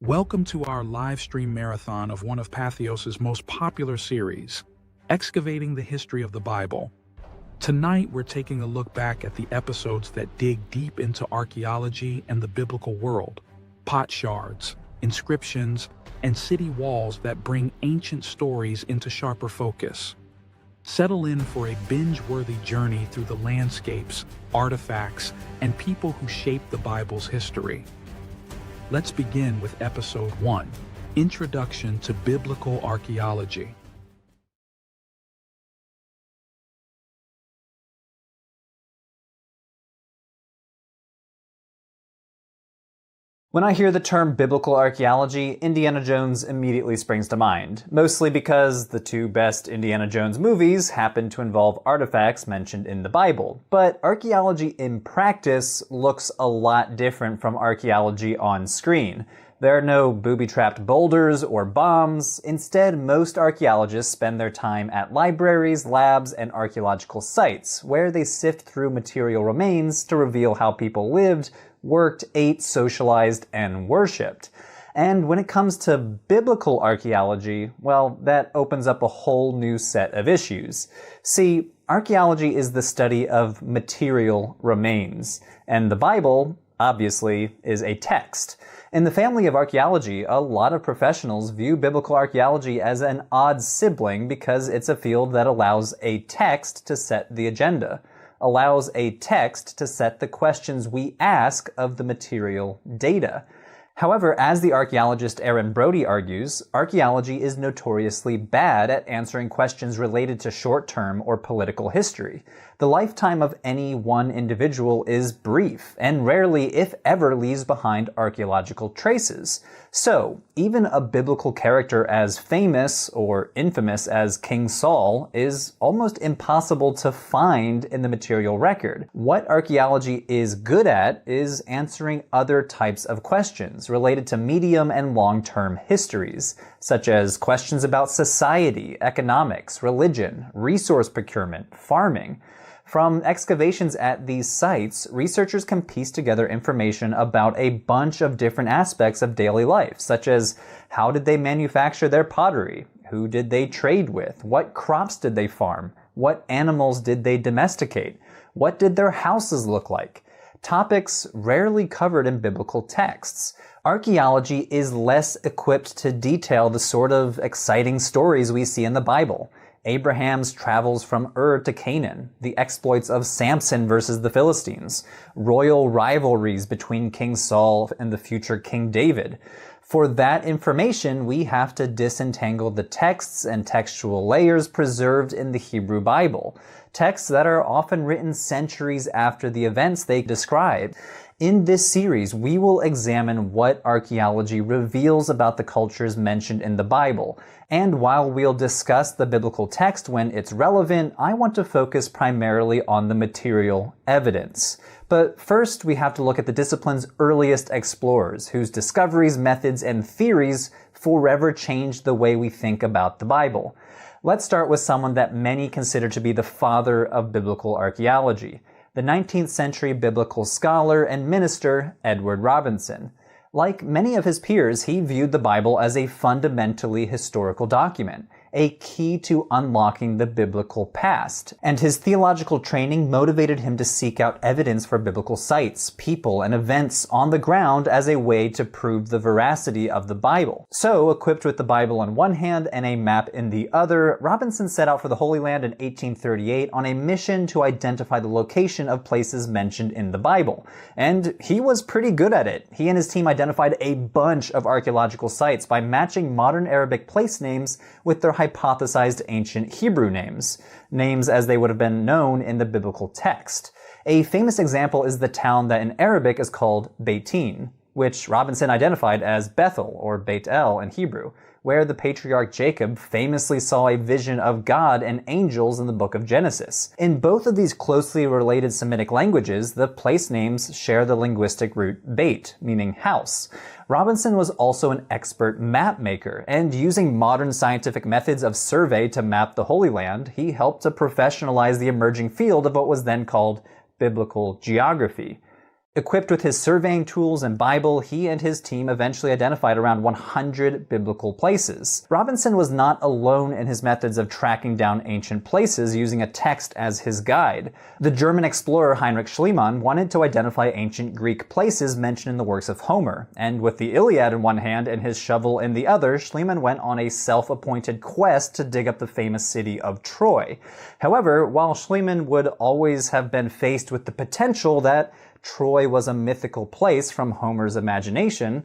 Welcome to our live stream marathon of one of Patheos' most popular series, Excavating the History of the Bible. Tonight, we're taking a look back at the episodes that dig deep into archaeology and the biblical world, pot shards, inscriptions, and city walls that bring ancient stories into sharper focus. Settle in for a binge-worthy journey through the landscapes, artifacts, and people who shaped the Bible's history. Let's begin with Episode 1, Introduction to Biblical Archaeology. When I hear the term biblical archaeology, Indiana Jones immediately springs to mind, mostly because the two best Indiana Jones movies happen to involve artifacts mentioned in the Bible. But archaeology in practice looks a lot different from archaeology on screen. There are no booby-trapped boulders or bombs. Instead, most archaeologists spend their time at libraries, labs, and archaeological sites, where they sift through material remains to reveal how people lived, worked, ate, socialized, and worshipped. And when it comes to biblical archaeology, well, that opens up a whole new set of issues. See, archaeology is the study of material remains, and the Bible, obviously, is a text. In the family of archaeology, a lot of professionals view biblical archaeology as an odd sibling because it's a field that allows a text to set the agenda, allows a text to set the questions we ask of the material data. However, as the archaeologist Aaron Brody argues, archaeology is notoriously bad at answering questions related to short-term or political history. The lifetime of any one individual is brief, and rarely, if ever, leaves behind archaeological traces. So, even a biblical character as famous or infamous as King Saul is almost impossible to find in the material record. What archaeology is good at is answering other types of questions related to medium and long-term histories, such as questions about society, economics, religion, resource procurement, farming. From excavations at these sites, researchers can piece together information about a bunch of different aspects of daily life, such as how did they manufacture their pottery, who did they trade with, what crops did they farm, what animals did they domesticate, what did their houses look like. Topics rarely covered in biblical texts. Archaeology is less equipped to detail the sort of exciting stories we see in the Bible. Abraham's travels from Ur to Canaan, the exploits of Samson versus the Philistines, royal rivalries between King Saul and the future King David. For that information, we have to disentangle the texts and textual layers preserved in the Hebrew Bible, texts that are often written centuries after the events they describe. In this series, we will examine what archaeology reveals about the cultures mentioned in the Bible. And while we'll discuss the biblical text when it's relevant, I want to focus primarily on the material evidence. But first, we have to look at the discipline's earliest explorers, whose discoveries, methods, and theories forever changed the way we think about the Bible. Let's start with someone that many consider to be the father of biblical archaeology, the 19th century biblical scholar and minister Edward Robinson. Like many of his peers, he viewed the Bible as a fundamentally historical document, a key to unlocking the biblical past. And his theological training motivated him to seek out evidence for biblical sites, people, and events on the ground as a way to prove the veracity of the Bible. So, equipped with the Bible on one hand and a map in the other, Robinson set out for the Holy Land in 1838 on a mission to identify the location of places mentioned in the Bible. And he was pretty good at it. He and his team identified a bunch of archaeological sites by matching modern Arabic place names with their hypothesized ancient Hebrew names as they would have been known in the biblical text. A famous example is the town that in Arabic is called Beitin, which Robinson identified as Bethel or Beit El in Hebrew, where the patriarch Jacob famously saw a vision of God and angels in the book of Genesis. In both of these closely related Semitic languages, the place names share the linguistic root Beit, meaning house. Robinson was also an expert map maker, and using modern scientific methods of survey to map the Holy Land, he helped to professionalize the emerging field of what was then called biblical geography. Equipped with his surveying tools and Bible, he and his team eventually identified around 100 biblical places. Robinson was not alone in his methods of tracking down ancient places using a text as his guide. The German explorer Heinrich Schliemann wanted to identify ancient Greek places mentioned in the works of Homer, and with the Iliad in one hand and his shovel in the other, Schliemann went on a self-appointed quest to dig up the famous city of Troy. However, while Schliemann would always have been faced with the potential that Troy was a mythical place from Homer's imagination,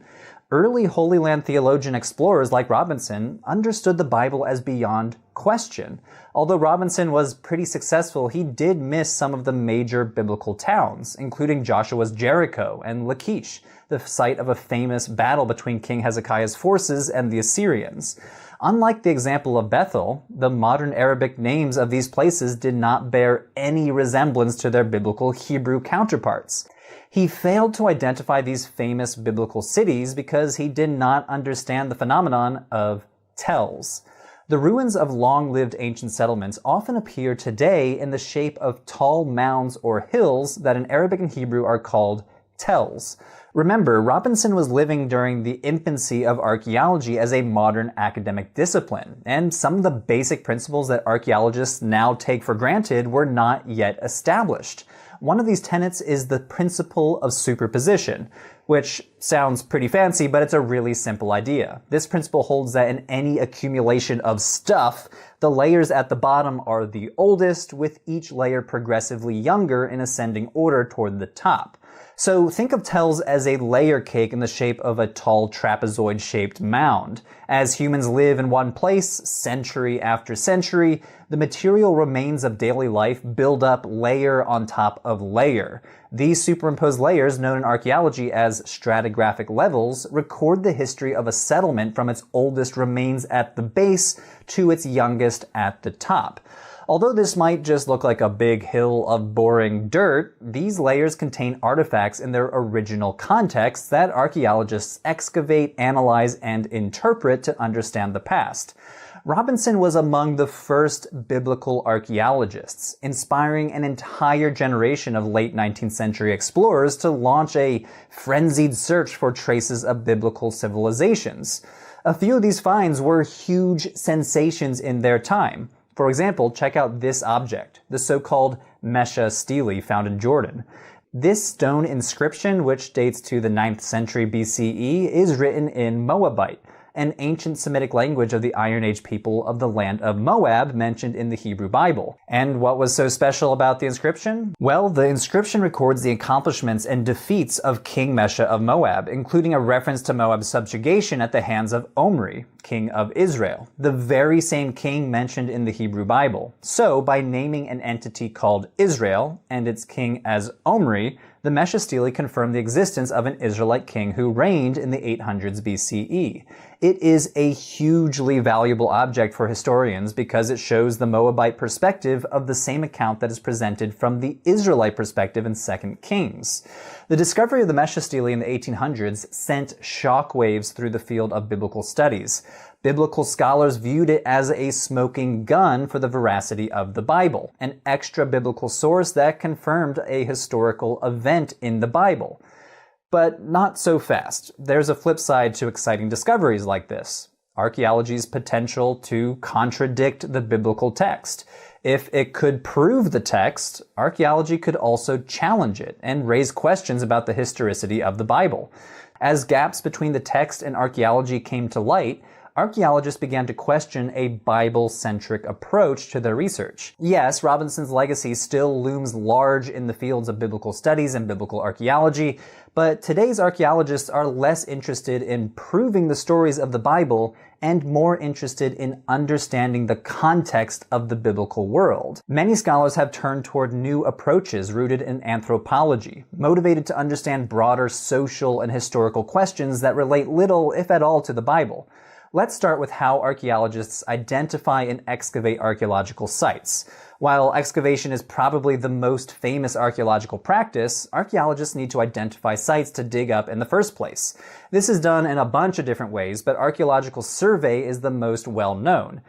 early Holy Land theologian explorers like Robinson understood the Bible as beyond question. Although Robinson was pretty successful, he did miss some of the major biblical towns, including Joshua's Jericho and Lachish, the site of a famous battle between King Hezekiah's forces and the Assyrians. Unlike the example of Bethel, the modern Arabic names of these places did not bear any resemblance to their biblical Hebrew counterparts. He failed to identify these famous biblical cities because he did not understand the phenomenon of tells. The ruins of long-lived ancient settlements often appear today in the shape of tall mounds or hills that in Arabic and Hebrew are called tells. Remember, Robinson was living during the infancy of archaeology as a modern academic discipline, and some of the basic principles that archaeologists now take for granted were not yet established. One of these tenets is the principle of superposition, which sounds pretty fancy, but it's a really simple idea. This principle holds that in any accumulation of stuff, the layers at the bottom are the oldest, with each layer progressively younger in ascending order toward the top. So think of tells as a layer cake in the shape of a tall trapezoid-shaped mound. As humans live in one place, century after century, the material remains of daily life build up layer on top of layer. These superimposed layers, known in archaeology as stratigraphic levels, record the history of a settlement from its oldest remains at the base to its youngest at the top. Although this might just look like a big hill of boring dirt, these layers contain artifacts in their original contexts that archaeologists excavate, analyze, and interpret to understand the past. Robinson was among the first biblical archaeologists, inspiring an entire generation of late 19th century explorers to launch a frenzied search for traces of biblical civilizations. A few of these finds were huge sensations in their time. For example, check out this object, the so-called Mesha stele found in Jordan. This stone inscription, which dates to the 9th century BCE, is written in Moabite, an ancient Semitic language of the Iron Age people of the land of Moab mentioned in the Hebrew Bible. And what was so special about the inscription? Well, the inscription records the accomplishments and defeats of King Mesha of Moab, including a reference to Moab's subjugation at the hands of Omri, king of Israel, the very same king mentioned in the Hebrew Bible. So, by naming an entity called Israel and its king as Omri, the Mesha stele confirmed the existence of an Israelite king who reigned in the 800s BCE. It is a hugely valuable object for historians because it shows the Moabite perspective of the same account that is presented from the Israelite perspective in 2 Kings. The discovery of the Mesha stele in the 1800s sent shockwaves through the field of biblical studies. Biblical scholars viewed it as a smoking gun for the veracity of the Bible, an extra-biblical source that confirmed a historical event in the Bible. But not so fast. There's a flip side to exciting discoveries like this: archaeology's potential to contradict the biblical text. If it could prove the text, archaeology could also challenge it and raise questions about the historicity of the Bible. As gaps between the text and archaeology came to light, archaeologists began to question a Bible-centric approach to their research. Yes, Robinson's legacy still looms large in the fields of biblical studies and biblical archaeology, but today's archaeologists are less interested in proving the stories of the Bible and more interested in understanding the context of the biblical world. Many scholars have turned toward new approaches rooted in anthropology, motivated to understand broader social and historical questions that relate little, if at all, to the Bible. Let's start with how archaeologists identify and excavate archaeological sites. While excavation is probably the most famous archaeological practice, archaeologists need to identify sites to dig up in the first place. This is done in a bunch of different ways, but archaeological survey is the most well-known.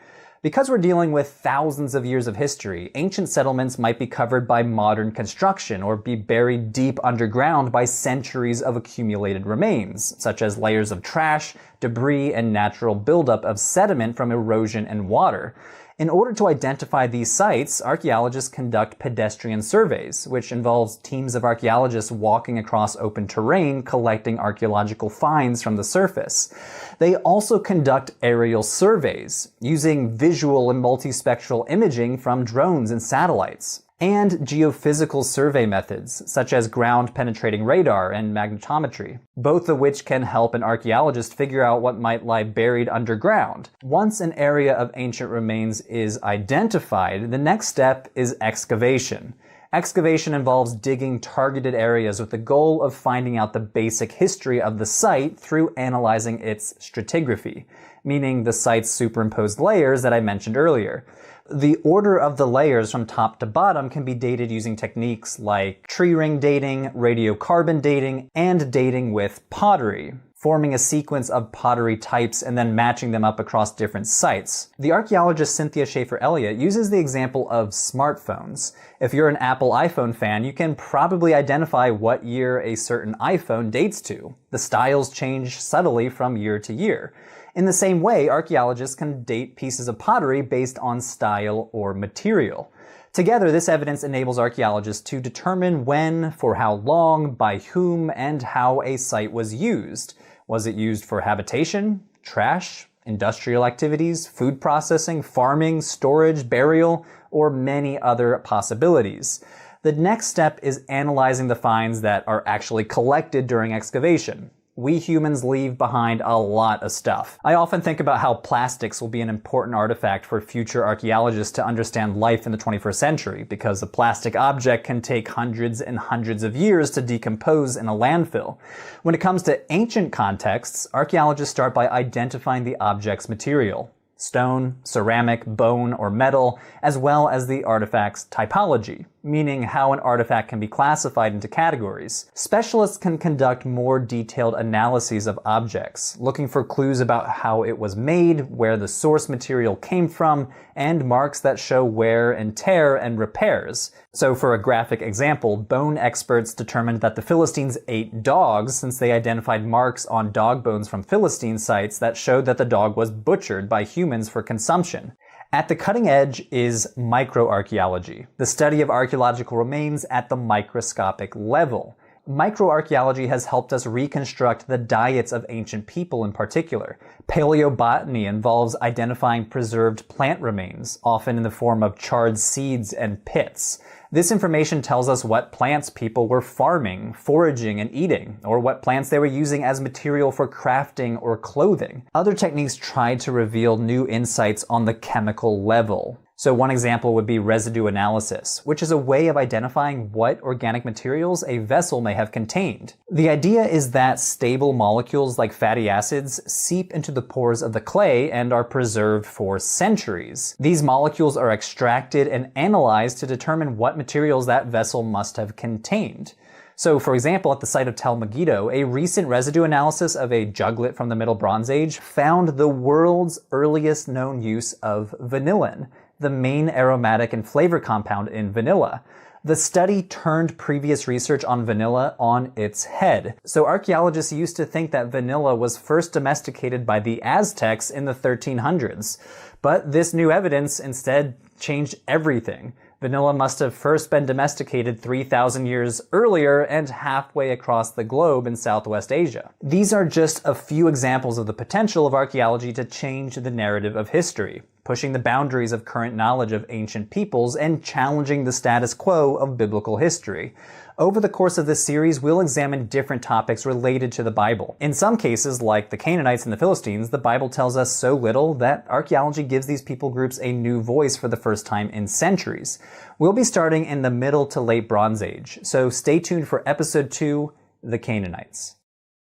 Because we're dealing with thousands of years of history, ancient settlements might be covered by modern construction or be buried deep underground by centuries of accumulated remains, such as layers of trash, debris, and natural buildup of sediment from erosion and water. In order to identify these sites, archaeologists conduct pedestrian surveys, which involves teams of archaeologists walking across open terrain collecting archaeological finds from the surface. They also conduct aerial surveys, using visual and multispectral imaging from drones and satellites, and geophysical survey methods, such as ground-penetrating radar and magnetometry, both of which can help an archaeologist figure out what might lie buried underground. Once an area of ancient remains is identified, the next step is excavation. Excavation involves digging targeted areas with the goal of finding out the basic history of the site through analyzing its stratigraphy, meaning the site's superimposed layers that I mentioned earlier. The order of the layers from top to bottom can be dated using techniques like tree ring dating, radiocarbon dating, and dating with pottery, forming a sequence of pottery types and then matching them up across different sites. The archaeologist Cynthia Schaefer-Elliott uses the example of smartphones. If you're an Apple iPhone fan, you can probably identify what year a certain iPhone dates to. The styles change subtly from year to year. In the same way, archaeologists can date pieces of pottery based on style or material. Together, this evidence enables archaeologists to determine when, for how long, by whom, and how a site was used. Was it used for habitation, trash, industrial activities, food processing, farming, storage, burial, or many other possibilities? The next step is analyzing the finds that are actually collected during excavation. We humans leave behind a lot of stuff. I often think about how plastics will be an important artifact for future archaeologists to understand life in the 21st century, because a plastic object can take hundreds and hundreds of years to decompose in a landfill. When it comes to ancient contexts, archaeologists start by identifying the object's material. Stone, ceramic, bone, or metal, as well as the artifact's typology, meaning how an artifact can be classified into categories. Specialists can conduct more detailed analyses of objects, looking for clues about how it was made, where the source material came from, and marks that show wear and tear and repairs. So for a graphic example, bone experts determined that the Philistines ate dogs since they identified marks on dog bones from Philistine sites that showed that the dog was butchered by humans for consumption. At the cutting edge is microarchaeology, the study of archaeological remains at the microscopic level. Microarchaeology has helped us reconstruct the diets of ancient people in particular. Paleobotany involves identifying preserved plant remains, often in the form of charred seeds and pits. This information tells us what plants people were farming, foraging, and eating, or what plants they were using as material for crafting or clothing. Other techniques try to reveal new insights on the chemical level. So one example would be residue analysis, which is a way of identifying what organic materials a vessel may have contained. The idea is that stable molecules like fatty acids seep into the pores of the clay and are preserved for centuries. These molecules are extracted and analyzed to determine what materials that vessel must have contained. So, for example, at the site of Tel Megiddo, a recent residue analysis of a juglet from the Middle Bronze Age found the world's earliest known use of vanillin, the main aromatic and flavor compound in vanilla. The study turned previous research on vanilla on its head. So archaeologists used to think that vanilla was first domesticated by the Aztecs in the 1300s. But this new evidence instead changed everything. Vanilla must have first been domesticated 3,000 years earlier and halfway across the globe in Southwest Asia. These are just a few examples of the potential of archaeology to change the narrative of history, pushing the boundaries of current knowledge of ancient peoples and challenging the status quo of biblical history. Over the course of this series, we'll examine different topics related to the Bible. In some cases, like the Canaanites and the Philistines, the Bible tells us so little that archaeology gives these people groups a new voice for the first time in centuries. We'll be starting in the Middle to Late Bronze Age, so stay tuned for Episode 2, The Canaanites.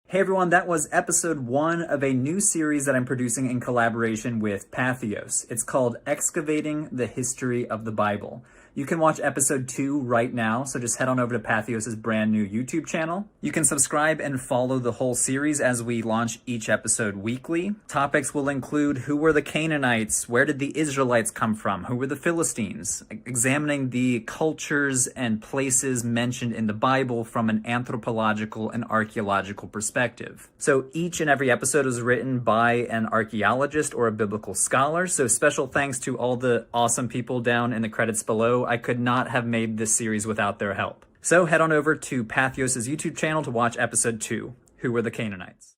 Hey everyone, that was Episode 1 of a new series that I'm producing in collaboration with Patheos. It's called Excavating the History of the Bible. You can watch episode 2 right now, so just head on over to Patheos' brand new YouTube channel. You can subscribe and follow the whole series as we launch each episode weekly. Topics will include who were the Canaanites, where did the Israelites come from, who were the Philistines, examining the cultures and places mentioned in the Bible from an anthropological and archaeological perspective. So each and every episode is written by an archaeologist or a biblical scholar, so special thanks to all the awesome people down in the credits below. I could not have made this series without their help. So head on over to Patheos' YouTube channel to watch episode 2, Who Were the Canaanites?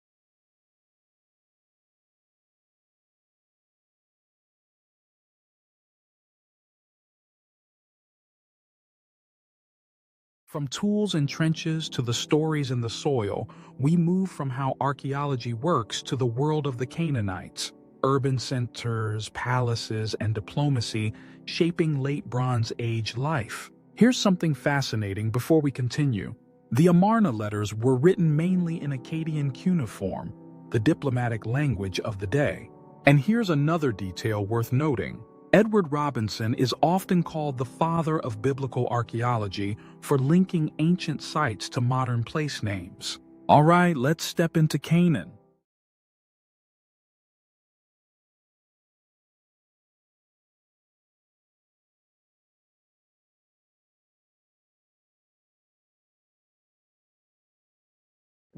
From tools and trenches to the stories in the soil, we move from how archaeology works to the world of the Canaanites. Urban centers, palaces, and diplomacy shaping late Bronze Age life. Here's something fascinating before we continue. The Amarna letters were written mainly in Akkadian cuneiform, the diplomatic language of the day. And here's another detail worth noting. Edward Robinson is often called the father of biblical archaeology for linking ancient sites to modern place names. All right, let's step into Canaan.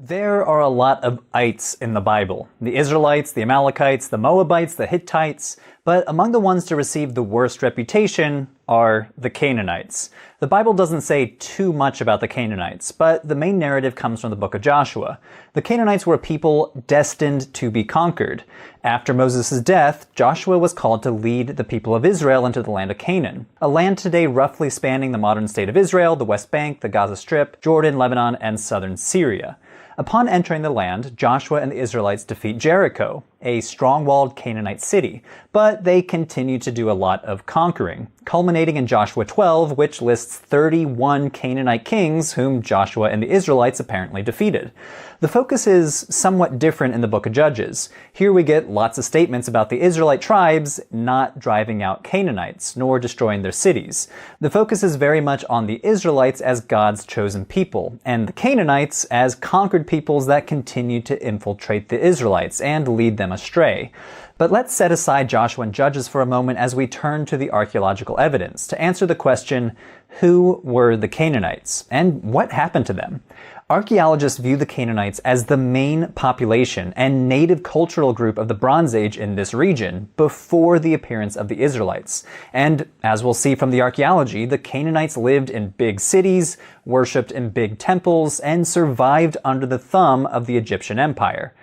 There are a lot of ites in the Bible. The Israelites, the Amalekites, the Moabites, the Hittites, but among the ones to receive the worst reputation are the Canaanites. The Bible doesn't say too much about the Canaanites, but the main narrative comes from the book of Joshua. The Canaanites were a people destined to be conquered. After Moses' death, Joshua was called to lead the people of Israel into the land of Canaan, a land today roughly spanning the modern state of Israel, the West Bank, the Gaza Strip, Jordan, Lebanon, and southern Syria. Upon entering the land, Joshua and the Israelites defeat Jericho, a strong-walled Canaanite city, but they continue to do a lot of conquering, culminating in Joshua 12, which lists 31 Canaanite kings whom Joshua and the Israelites apparently defeated. The focus is somewhat different in the book of Judges. Here we get lots of statements about the Israelite tribes not driving out Canaanites, nor destroying their cities. The focus is very much on the Israelites as God's chosen people, and the Canaanites as conquered peoples that continue to infiltrate the Israelites and lead them astray. But let's set aside Joshua and Judges for a moment as we turn to the archaeological evidence to answer the question, who were the Canaanites, and what happened to them? Archaeologists view the Canaanites as the main population and native cultural group of the Bronze Age in this region before the appearance of the Israelites. And as we'll see from the archaeology, the Canaanites lived in big cities, worshipped in big temples, and survived under the thumb of the Egyptian Empire.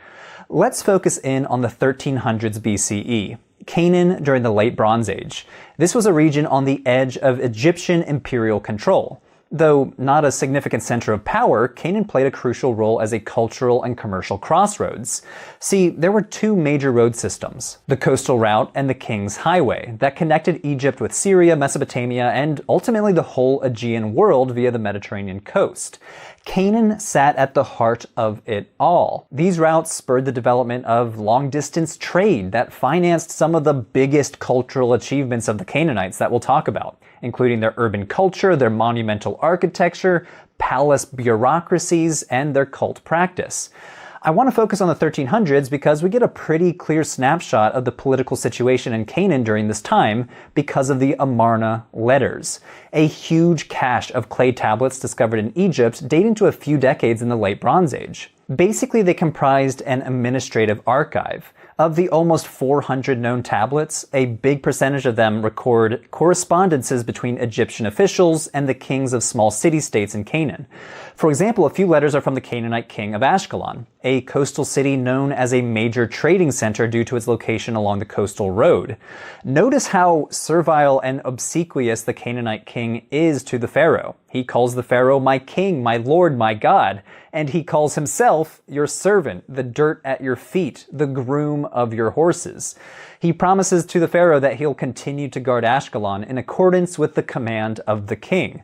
Let's focus in on the 1300s BCE. Canaan during the Late Bronze Age. This was a region on the edge of Egyptian imperial control. Though not a significant center of power, Canaan played a crucial role as a cultural and commercial crossroads. See, there were two major road systems, the coastal route and the King's Highway, that connected Egypt with Syria, Mesopotamia, and ultimately the whole Aegean world via the Mediterranean coast. Canaan sat at the heart of it all. These routes spurred the development of long-distance trade that financed some of the biggest cultural achievements of the Canaanites that we'll talk about, including their urban culture, their monumental architecture, palace bureaucracies, and their cult practice. I want to focus on the 1300s because we get a pretty clear snapshot of the political situation in Canaan during this time because of the Amarna letters, a huge cache of clay tablets discovered in Egypt dating to a few decades in the Late Bronze Age. Basically, they comprised an administrative archive. Of the almost 400 known tablets, a big percentage of them record correspondences between Egyptian officials and the kings of small city-states in Canaan. For example, a few letters are from the Canaanite king of Ashkelon, a coastal city known as a major trading center due to its location along the coastal road. Notice how servile and obsequious the Canaanite king is to the pharaoh. He calls the pharaoh my king, my lord, my god, and he calls himself your servant, the dirt at your feet, the groom of your horses. He promises to the pharaoh that he'll continue to guard Ashkelon in accordance with the command of the king.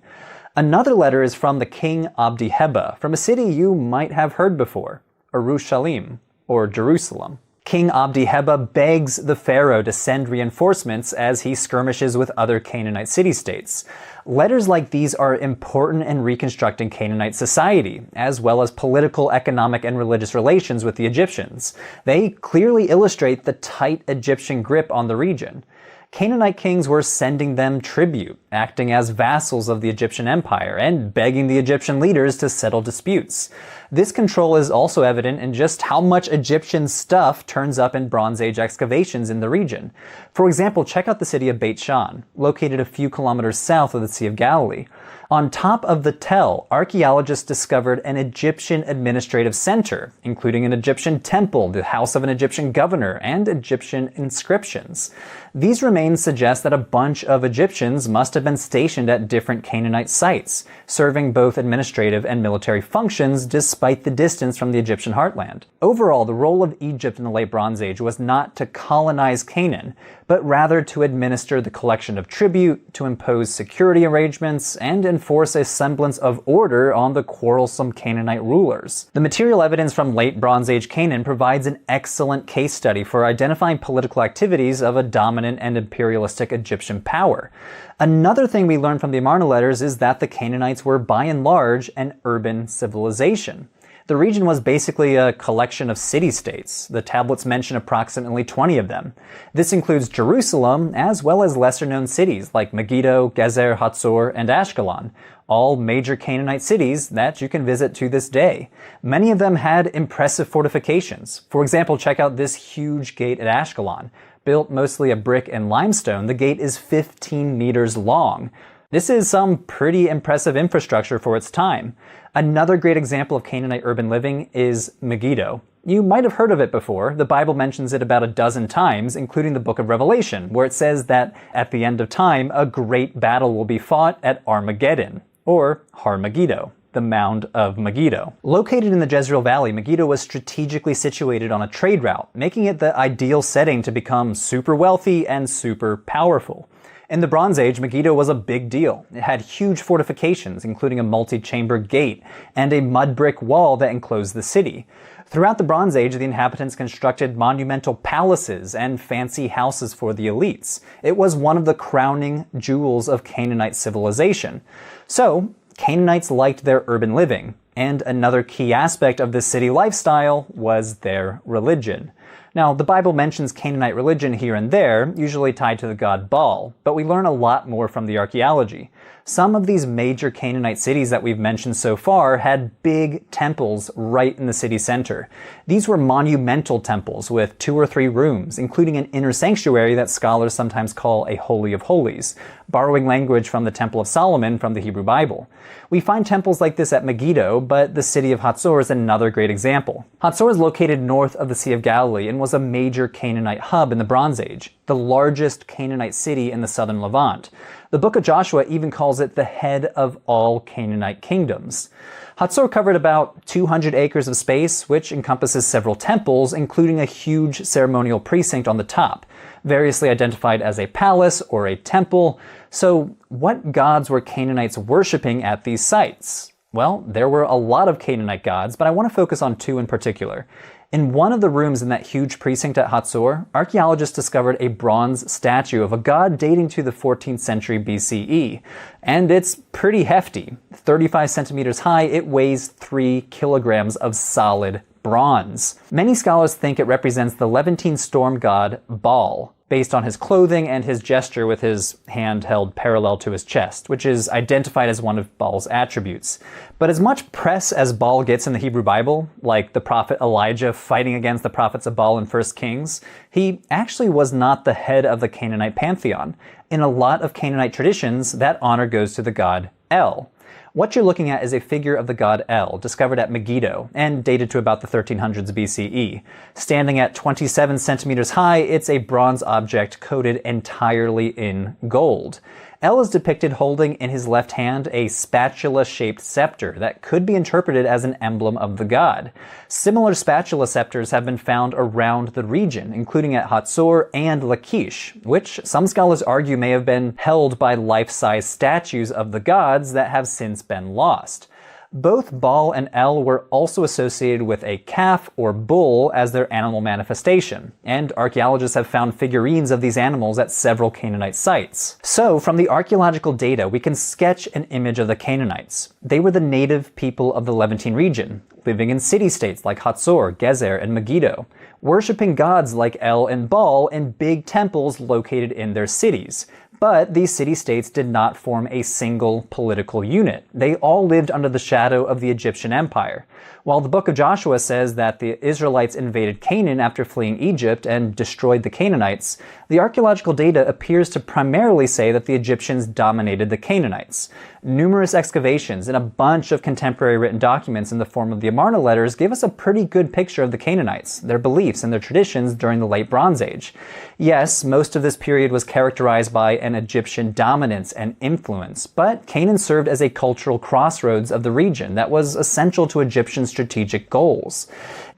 Another letter is from the king Abdi-Heba, from a city you might have heard before, Urushalim, or Jerusalem. King Abdi-Heba begs the pharaoh to send reinforcements as he skirmishes with other Canaanite city-states. Letters like these are important in reconstructing Canaanite society, as well as political, economic, and religious relations with the Egyptians. They clearly illustrate the tight Egyptian grip on the region. Canaanite kings were sending them tribute, acting as vassals of the Egyptian empire, and begging the Egyptian leaders to settle disputes. This control is also evident in just how much Egyptian stuff turns up in Bronze Age excavations in the region. For example, check out the city of Beit Shan, located a few kilometers south of the Sea of Galilee. On top of the Tell, archaeologists discovered an Egyptian administrative center, including an Egyptian temple, the house of an Egyptian governor, and Egyptian inscriptions. These remains suggest that a bunch of Egyptians must have been stationed at different Canaanite sites, serving both administrative and military functions despite the distance from the Egyptian heartland. Overall, the role of Egypt in the Late Bronze Age was not to colonize Canaan, but rather to administer the collection of tribute, to impose security arrangements, and enforce a semblance of order on the quarrelsome Canaanite rulers. The material evidence from Late Bronze Age Canaan provides an excellent case study for identifying political activities of a dominant and imperialistic Egyptian power. Another thing we learn from the Amarna letters is that the Canaanites were by and large an urban civilization. The region was basically a collection of city-states. The tablets mention approximately 20 of them. This includes Jerusalem, as well as lesser-known cities like Megiddo, Gezer, Hatzor, and Ashkelon, all major Canaanite cities that you can visit to this day. Many of them had impressive fortifications. For example, check out this huge gate at Ashkelon. Built mostly of brick and limestone, the gate is 15 meters long. This is some pretty impressive infrastructure for its time. Another great example of Canaanite urban living is Megiddo. You might have heard of it before. The Bible mentions it about a dozen times, including the book of Revelation, where it says that at the end of time, a great battle will be fought at Armageddon, or Har Megiddo, the Mound of Megiddo. Located in the Jezreel Valley, Megiddo was strategically situated on a trade route, making it the ideal setting to become super wealthy and super powerful. In the Bronze Age, Megiddo was a big deal. It had huge fortifications, including a multi-chamber gate and a mud brick wall that enclosed the city. Throughout the Bronze Age, the inhabitants constructed monumental palaces and fancy houses for the elites. It was one of the crowning jewels of Canaanite civilization. So, Canaanites liked their urban living, and another key aspect of this city lifestyle was their religion. Now, the Bible mentions Canaanite religion here and there, usually tied to the god Baal, but we learn a lot more from the archaeology. Some of these major Canaanite cities that we've mentioned so far had big temples right in the city center. These were monumental temples with 2 or 3 rooms, including an inner sanctuary that scholars sometimes call a Holy of Holies, borrowing language from the Temple of Solomon from the Hebrew Bible. We find temples like this at Megiddo, but the city of Hatzor is another great example. Hatzor is located north of the Sea of Galilee and was a major Canaanite hub in the Bronze Age, the largest Canaanite city in the southern Levant. The book of Joshua even calls it the head of all Canaanite kingdoms. Hatzor covered about 200 acres of space, which encompasses several temples, including a huge ceremonial precinct on the top, variously identified as a palace or a temple. So, what gods were Canaanites worshipping at these sites? Well, there were a lot of Canaanite gods, but I want to focus on 2 in particular. In one of the rooms in that huge precinct at Hatzor, archaeologists discovered a bronze statue of a god dating to the 14th century BCE. And it's pretty hefty. 35 centimeters high, it weighs 3 kilograms of solid bronze. Many scholars think it represents the Levantine storm god Baal, based on his clothing and his gesture with his hand held parallel to his chest, which is identified as one of Baal's attributes. But as much press as Baal gets in the Hebrew Bible, like the prophet Elijah fighting against the prophets of Baal in 1 Kings, he actually was not the head of the Canaanite pantheon. In a lot of Canaanite traditions, that honor goes to the god El. What you're looking at is a figure of the god El, discovered at Megiddo, and dated to about the 1300s BCE. Standing at 27 centimeters high, it's a bronze object coated entirely in gold. El is depicted holding in his left hand a spatula-shaped scepter that could be interpreted as an emblem of the god. Similar spatula scepters have been found around the region, including at Hatzor and Lachish, which some scholars argue may have been held by life-size statues of the gods that have since been lost. Both Baal and El were also associated with a calf or bull as their animal manifestation, and archaeologists have found figurines of these animals at several Canaanite sites. So, from the archaeological data, we can sketch an image of the Canaanites. They were the native people of the Levantine region, living in city-states like Hatzor, Gezer, and Megiddo, worshipping gods like El and Baal in big temples located in their cities. But these city-states did not form a single political unit. They all lived under the shadow of the Egyptian Empire. While the book of Joshua says that the Israelites invaded Canaan after fleeing Egypt and destroyed the Canaanites, the archaeological data appears to primarily say that the Egyptians dominated the Canaanites. Numerous excavations and a bunch of contemporary written documents in the form of the Amarna letters give us a pretty good picture of the Canaanites, their beliefs, and their traditions during the Late Bronze Age. Yes, most of this period was characterized by an Egyptian dominance and influence, but Canaan served as a cultural crossroads of the region that was essential to Egyptian strategic goals.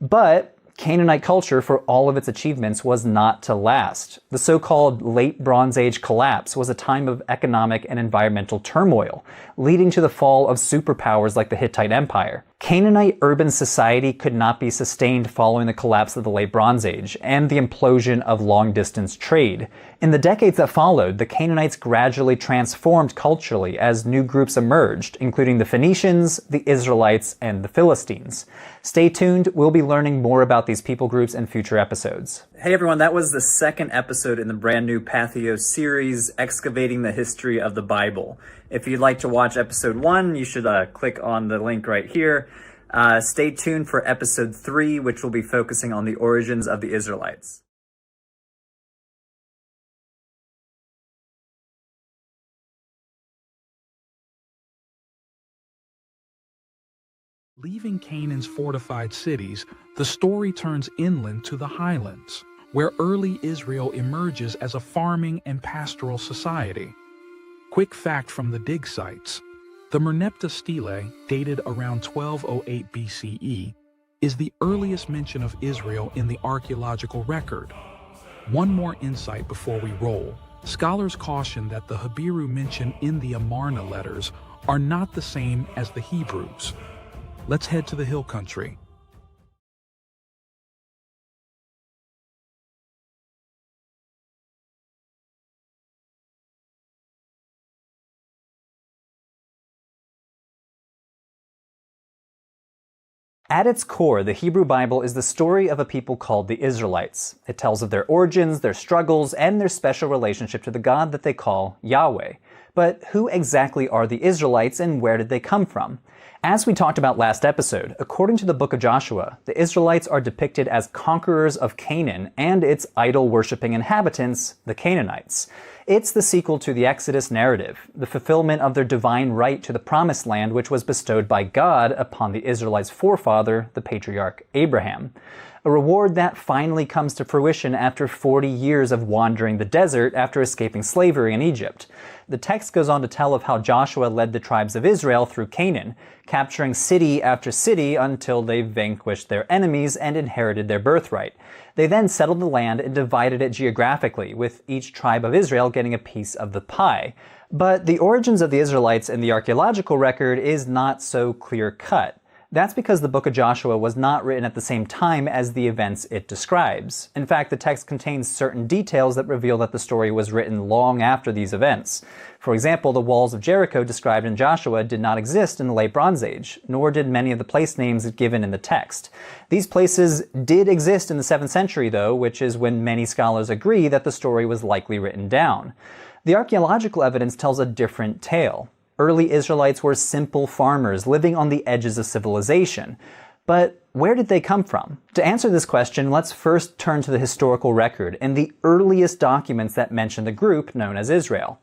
But Canaanite culture, for all of its achievements, was not to last. The so-called Late Bronze Age collapse was a time of economic and environmental turmoil, leading to the fall of superpowers like the Hittite Empire. Canaanite urban society could not be sustained following the collapse of the Late Bronze Age and the implosion of long-distance trade. In the decades that followed, the Canaanites gradually transformed culturally as new groups emerged, including the Phoenicians, the Israelites, and the Philistines. Stay tuned, we'll be learning more about these people groups in future episodes. Hey everyone, that was the second episode in the brand new Patheos series, Excavating the History of the Bible. If you'd like to watch episode 1, you should click on the link right here. Stay tuned for episode 3, which will be focusing on the origins of the Israelites. Leaving Canaan's fortified cities, the story turns inland to the highlands, where early Israel emerges as a farming and pastoral society. Quick fact from the dig sites: the Merneptah stele, dated around 1208 BCE, is the earliest mention of Israel in the archaeological record. One more insight before we roll. Scholars caution that the Hebrew mentioned in the Amarna letters are not the same as the Hebrews. Let's head to the hill country. At its core, the Hebrew Bible is the story of a people called the Israelites. It tells of their origins, their struggles, and their special relationship to the God that they call Yahweh. But who exactly are the Israelites and where did they come from? As we talked about last episode, according to the book of Joshua, the Israelites are depicted as conquerors of Canaan and its idol-worshipping inhabitants, the Canaanites. It's the sequel to the Exodus narrative, the fulfillment of their divine right to the promised land which was bestowed by God upon the Israelites' forefather, the patriarch Abraham. A reward that finally comes to fruition after 40 years of wandering the desert after escaping slavery in Egypt. The text goes on to tell of how Joshua led the tribes of Israel through Canaan, capturing city after city until they vanquished their enemies and inherited their birthright. They then settled the land and divided it geographically, with each tribe of Israel getting a piece of the pie. But the origins of the Israelites in the archaeological record is not so clear-cut. That's because the book of Joshua was not written at the same time as the events it describes. In fact, the text contains certain details that reveal that the story was written long after these events. For example, the walls of Jericho described in Joshua did not exist in the Late Bronze Age, nor did many of the place names given in the text. These places did exist in the 7th century, though, which is when many scholars agree that the story was likely written down. The archaeological evidence tells a different tale. Early Israelites were simple farmers living on the edges of civilization. But where did they come from? To answer this question, let's first turn to the historical record and the earliest documents that mention the group known as Israel.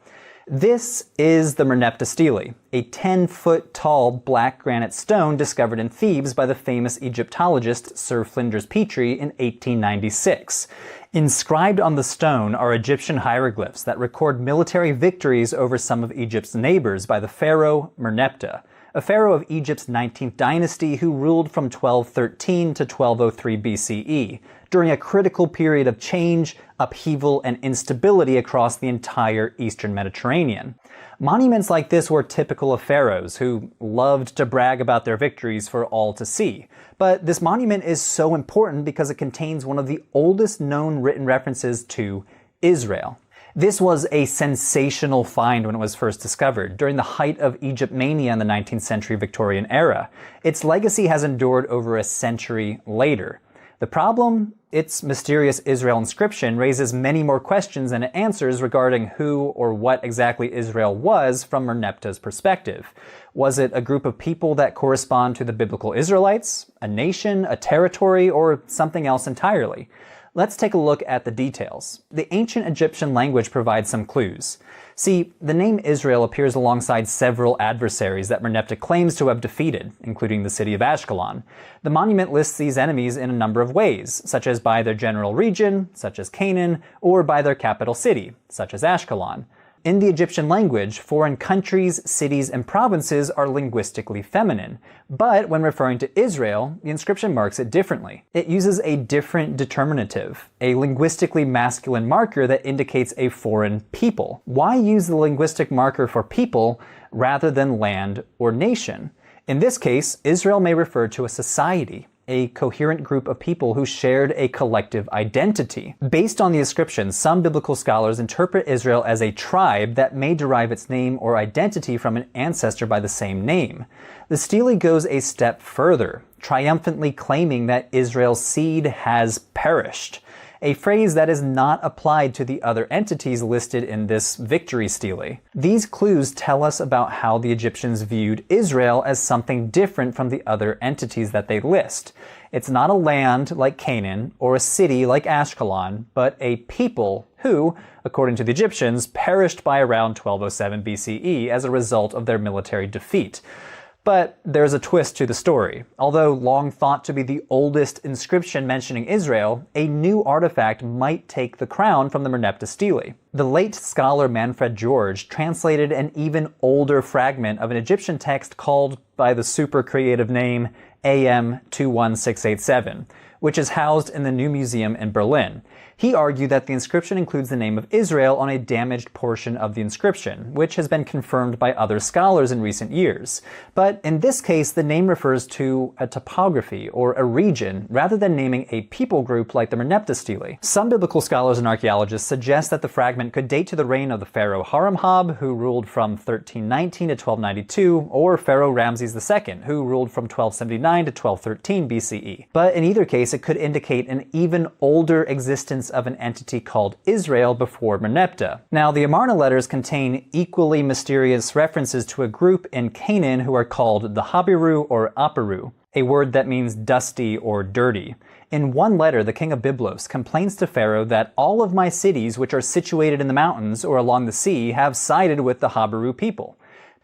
This is the Merneptah stele, a 10-foot tall black granite stone discovered in Thebes by the famous Egyptologist Sir Flinders Petrie in 1896. Inscribed on the stone are Egyptian hieroglyphs that record military victories over some of Egypt's neighbors by the pharaoh Merneptah. a pharaoh of Egypt's 19th dynasty who ruled from 1213 to 1203 BCE, during a critical period of change, upheaval, and instability across the entire eastern Mediterranean. Monuments like this were typical of pharaohs, who loved to brag about their victories for all to see. But this monument is so important because it contains one of the oldest known written references to Israel. This was a sensational find when it was first discovered, during the height of Egypt mania in the 19th century Victorian era. Its legacy has endured over a century later. The problem? Its mysterious Israel inscription raises many more questions than it answers regarding who or what exactly Israel was from Merneptah's perspective. Was it a group of people that correspond to the biblical Israelites, a nation, a territory, or something else entirely? Let's take a look at the details. The ancient Egyptian language provides some clues. See, the name Israel appears alongside several adversaries that Merneptah claims to have defeated, including the city of Ashkelon. The monument lists these enemies in a number of ways, such as by their general region, such as Canaan, or by their capital city, such as Ashkelon. In the Egyptian language, foreign countries, cities, and provinces are linguistically feminine. But when referring to Israel, the inscription marks it differently. It uses a different determinative, a linguistically masculine marker that indicates a foreign people. Why use the linguistic marker for people rather than land or nation? In this case, Israel may refer to a society, a coherent group of people who shared a collective identity. Based on the inscription, some biblical scholars interpret Israel as a tribe that may derive its name or identity from an ancestor by the same name. The stele goes a step further, triumphantly claiming that Israel's seed has perished, a phrase that is not applied to the other entities listed in this victory stele. These clues tell us about how the Egyptians viewed Israel as something different from the other entities that they list. It's not a land like Canaan or a city like Ashkelon, but a people who, according to the Egyptians, perished by around 1207 BCE as a result of their military defeat. But there's a twist to the story. Although long thought to be the oldest inscription mentioning Israel, a new artifact might take the crown from the Merneptah stele. The late scholar Manfred George translated an even older fragment of an Egyptian text called by the super creative name AM 21687, which is housed in the New Museum in Berlin. He argued that the inscription includes the name of Israel on a damaged portion of the inscription, which has been confirmed by other scholars in recent years. But in this case, the name refers to a topography or a region rather than naming a people group like the Merneptah stele. Some biblical scholars and archaeologists suggest that the fragment could date to the reign of the pharaoh Haramhab, who ruled from 1319 to 1292, or Pharaoh Ramses II, who ruled from 1279 to 1213 BCE. But in either case, it could indicate an even older existence of an entity called Israel before Merneptah. Now, the Amarna letters contain equally mysterious references to a group in Canaan who are called the Habiru or Aparu, a word that means dusty or dirty. In one letter, the king of Byblos complains to Pharaoh that all of my cities, which are situated in the mountains or along the sea, have sided with the Habiru people.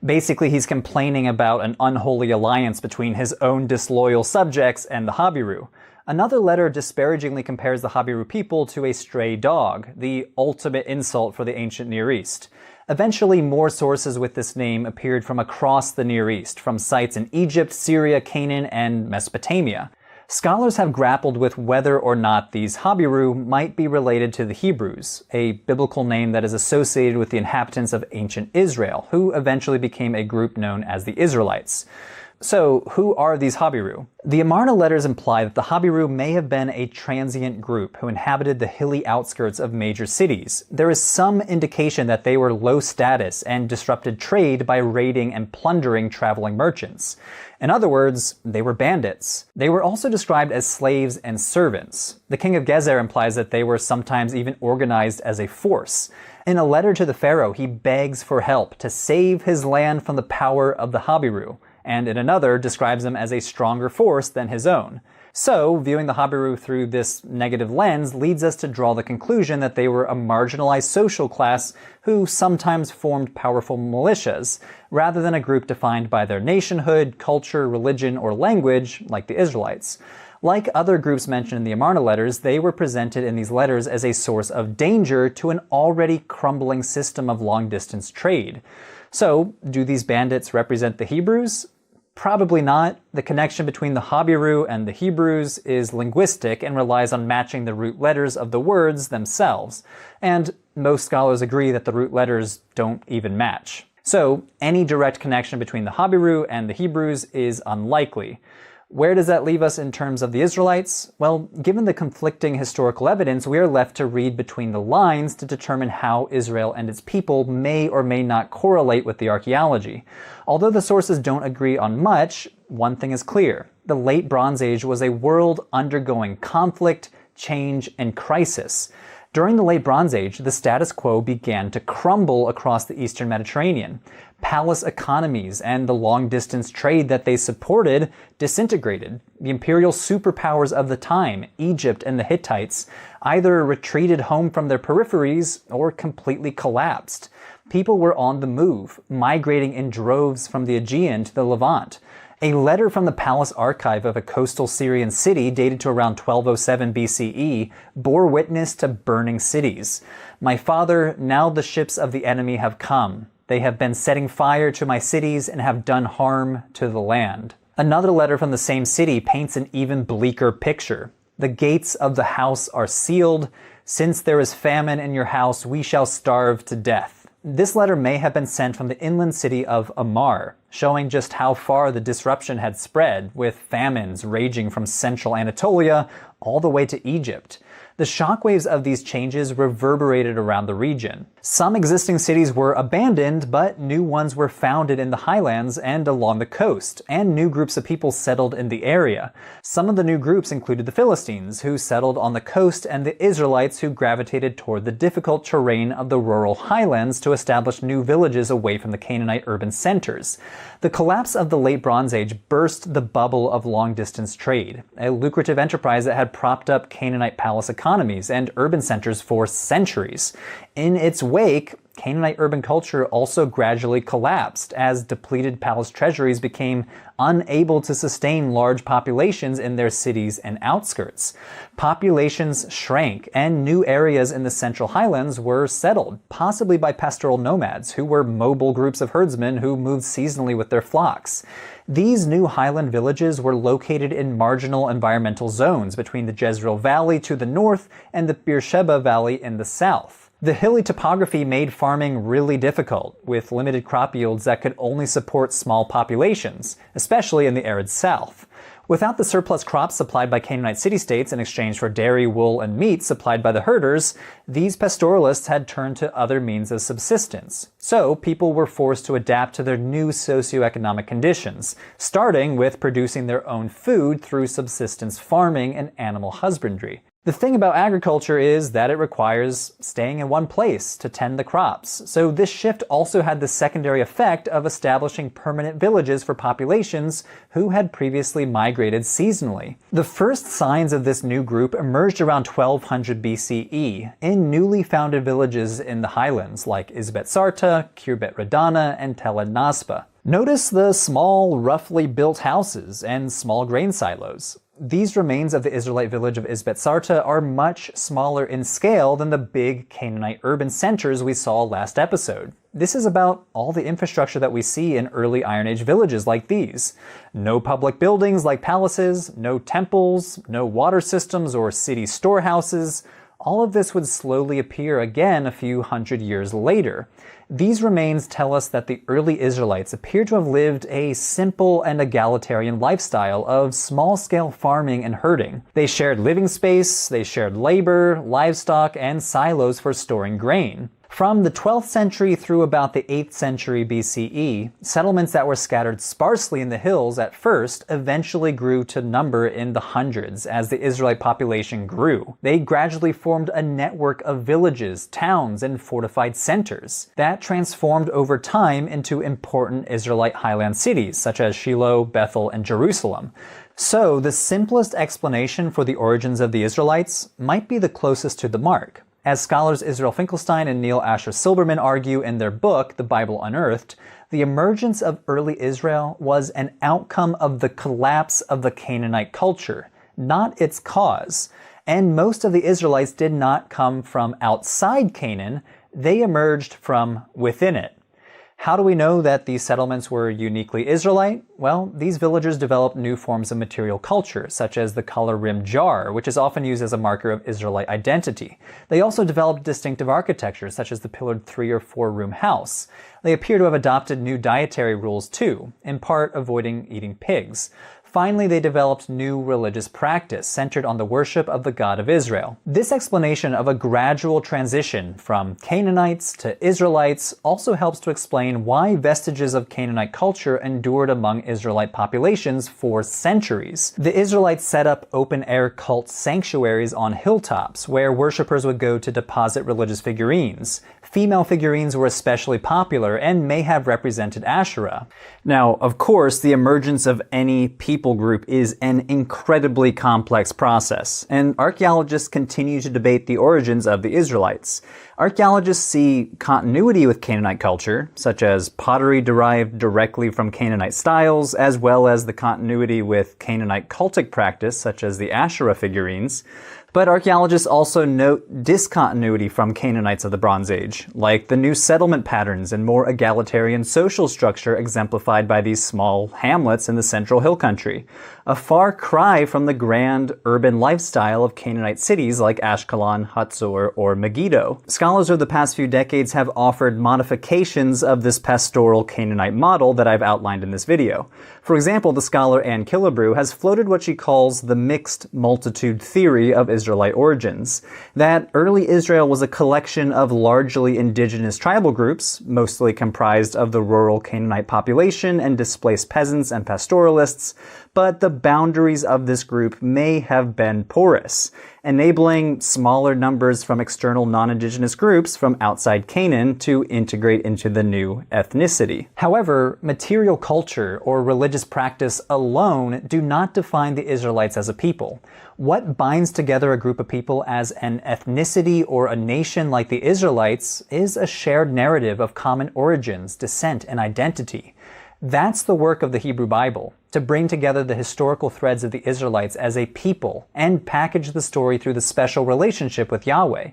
Basically, he's complaining about an unholy alliance between his own disloyal subjects and the Habiru. Another letter disparagingly compares the Habiru people to a stray dog, the ultimate insult for the ancient Near East. Eventually, more sources with this name appeared from across the Near East, from sites in Egypt, Syria, Canaan, and Mesopotamia. Scholars have grappled with whether or not these Habiru might be related to the Hebrews, a biblical name that is associated with the inhabitants of ancient Israel, who eventually became a group known as the Israelites. So, who are these Habiru? The Amarna letters imply that the Habiru may have been a transient group who inhabited the hilly outskirts of major cities. There is some indication that they were low status and disrupted trade by raiding and plundering traveling merchants. In other words, they were bandits. They were also described as slaves and servants. The king of Gezer implies that they were sometimes even organized as a force. In a letter to the pharaoh, he begs for help to save his land from the power of the Habiru, and in another describes them as a stronger force than his own. So, viewing the Habiru through this negative lens leads us to draw the conclusion that they were a marginalized social class who sometimes formed powerful militias, rather than a group defined by their nationhood, culture, religion, or language, like the Israelites. Like other groups mentioned in the Amarna letters, they were presented in these letters as a source of danger to an already crumbling system of long-distance trade. So, do these bandits represent the Hebrews? Probably not. The connection between the Habiru and the Hebrews is linguistic and relies on matching the root letters of the words themselves. And most scholars agree that the root letters don't even match. So, any direct connection between the Habiru and the Hebrews is unlikely. Where does that leave us in terms of the Israelites? Well, given the conflicting historical evidence, we are left to read between the lines to determine how Israel and its people may or may not correlate with the archaeology. Although the sources don't agree on much, one thing is clear. The Late Bronze Age was a world undergoing conflict, change, and crisis. During the Late Bronze Age, the status quo began to crumble across the Eastern Mediterranean. Palace economies and the long-distance trade that they supported disintegrated. The imperial superpowers of the time, Egypt and the Hittites, either retreated home from their peripheries or completely collapsed. People were on the move, migrating in droves from the Aegean to the Levant. A letter from the palace archive of a coastal Syrian city dated to around 1207 BCE bore witness to burning cities. "My father, now the ships of the enemy have come. They have been setting fire to my cities and have done harm to the land." Another letter from the same city paints an even bleaker picture. "The gates of the house are sealed. Since there is famine in your house, we shall starve to death." This letter may have been sent from the inland city of Amar, showing just how far the disruption had spread, with famines raging from central Anatolia all the way to Egypt. The shockwaves of these changes reverberated around the region. Some existing cities were abandoned, but new ones were founded in the highlands and along the coast, and new groups of people settled in the area. Some of the new groups included the Philistines, who settled on the coast, and the Israelites, who gravitated toward the difficult terrain of the rural highlands to establish new villages away from the Canaanite urban centers. The collapse of the Late Bronze Age burst the bubble of long-distance trade, a lucrative enterprise that had propped up Canaanite palace economies and urban centers for centuries. In its wake, Canaanite urban culture also gradually collapsed as depleted palace treasuries became unable to sustain large populations in their cities and outskirts. Populations shrank, and new areas in the Central Highlands were settled, possibly by pastoral nomads, who were mobile groups of herdsmen who moved seasonally with their flocks. These new highland villages were located in marginal environmental zones between the Jezreel Valley to the north and the Beersheba Valley in the south. The hilly topography made farming really difficult, with limited crop yields that could only support small populations, especially in the arid south. Without the surplus crops supplied by Canaanite city-states in exchange for dairy, wool, and meat supplied by the herders, these pastoralists had turned to other means of subsistence. So people were forced to adapt to their new socioeconomic conditions, starting with producing their own food through subsistence farming and animal husbandry. The thing about agriculture is that it requires staying in one place to tend the crops, so this shift also had the secondary effect of establishing permanent villages for populations who had previously migrated seasonally. The first signs of this new group emerged around 1200 BCE in newly founded villages in the highlands like Isbet Sarta, Khirbet Radana, and Tel Ed Nasba. Notice the small, roughly built houses and small grain silos. These remains of the Israelite village of Isbet Sarta are much smaller in scale than the big Canaanite urban centers we saw last episode. This is about all the infrastructure that we see in early Iron Age villages like these. No public buildings like palaces, no temples, no water systems or city storehouses. All of this would slowly appear again a few hundred years later. These remains tell us that the early Israelites appear to have lived a simple and egalitarian lifestyle of small-scale farming and herding. They shared living space, they shared labor, livestock, and silos for storing grain. From the 12th century through about the 8th century BCE, settlements that were scattered sparsely in the hills at first eventually grew to number in the hundreds as the Israelite population grew. They gradually formed a network of villages, towns, and fortified centers that transformed over time into important Israelite highland cities such as Shiloh, Bethel, and Jerusalem. So, the simplest explanation for the origins of the Israelites might be the closest to the mark. As scholars Israel Finkelstein and Neil Asher Silberman argue in their book, The Bible Unearthed, the emergence of early Israel was an outcome of the collapse of the Canaanite culture, not its cause. And most of the Israelites did not come from outside Canaan, they emerged from within it. How do we know that these settlements were uniquely Israelite? Well, these villagers developed new forms of material culture, such as the collar-rimmed jar, which is often used as a marker of Israelite identity. They also developed distinctive architecture, such as the pillared 3- or 4-room house. They appear to have adopted new dietary rules too, in part avoiding eating pigs. Finally, they developed new religious practice centered on the worship of the God of Israel. This explanation of a gradual transition from Canaanites to Israelites also helps to explain why vestiges of Canaanite culture endured among Israelite populations for centuries. The Israelites set up open-air cult sanctuaries on hilltops where worshippers would go to deposit religious figurines. Female figurines were especially popular and may have represented Asherah. Now, of course, the emergence of any people group is an incredibly complex process, and archaeologists continue to debate the origins of the Israelites. Archaeologists see continuity with Canaanite culture, such as pottery derived directly from Canaanite styles, as well as the continuity with Canaanite cultic practice, such as the Asherah figurines. But archaeologists also note discontinuity from Canaanites of the Bronze Age, like the new settlement patterns and more egalitarian social structure exemplified by these small hamlets in the central hill country, a far cry from the grand urban lifestyle of Canaanite cities like Ashkelon, Hatzor, or Megiddo. Scholars of the past few decades have offered modifications of this pastoral Canaanite model that I've outlined in this video. For example, the scholar Anne Killebrew has floated what she calls the mixed multitude theory of Israelite origins, that early Israel was a collection of largely indigenous tribal groups, mostly comprised of the rural Canaanite population and displaced peasants and pastoralists, but the boundaries of this group may have been porous, enabling smaller numbers from external non-indigenous groups from outside Canaan to integrate into the new ethnicity. However, material culture or religious practice alone do not define the Israelites as a people. What binds together a group of people as an ethnicity or a nation like the Israelites is a shared narrative of common origins, descent, and identity. That's the work of the Hebrew Bible, to bring together the historical threads of the Israelites as a people and package the story through the special relationship with Yahweh.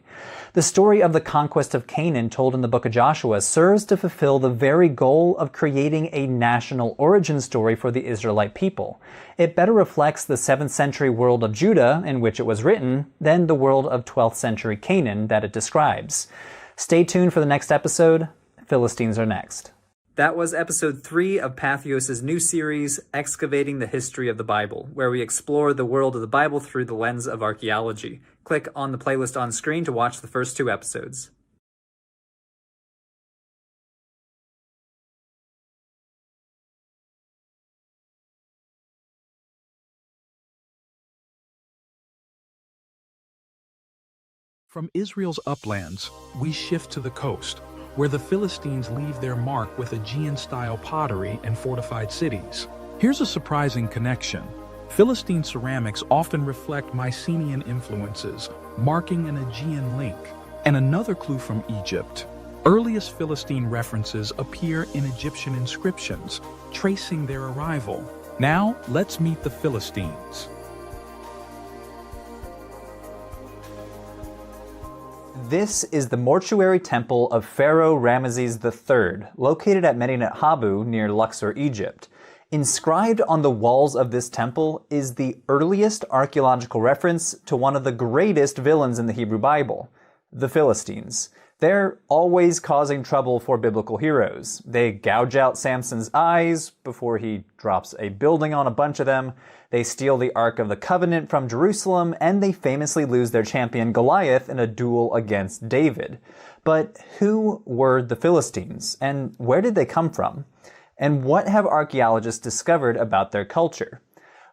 The story of the conquest of Canaan told in the book of Joshua serves to fulfill the very goal of creating a national origin story for the Israelite people. It better reflects the 7th century world of Judah in which it was written than the world of 12th century Canaan that it describes. Stay tuned for the next episode. Philistines are next. That was episode 3 of Patheos' new series, Excavating the History of the Bible, where we explore the world of the Bible through the lens of archaeology. Click on the playlist on screen to watch the first 2 episodes. From Israel's uplands, we shift to the coast, where the Philistines leave their mark with Aegean-style pottery and fortified cities. Here's a surprising connection. Philistine ceramics often reflect Mycenaean influences, marking an Aegean link. And another clue from Egypt. Earliest Philistine references appear in Egyptian inscriptions, tracing their arrival. Now, let's meet the Philistines. This is the mortuary temple of Pharaoh Ramesses III, located at Medinet Habu near Luxor, Egypt. Inscribed on the walls of this temple is the earliest archaeological reference to one of the greatest villains in the Hebrew Bible, the Philistines. They're always causing trouble for biblical heroes. They gouge out Samson's eyes before he drops a building on a bunch of them. They steal the Ark of the Covenant from Jerusalem, and they famously lose their champion Goliath in a duel against David. But who were the Philistines, and where did they come from? And what have archaeologists discovered about their culture?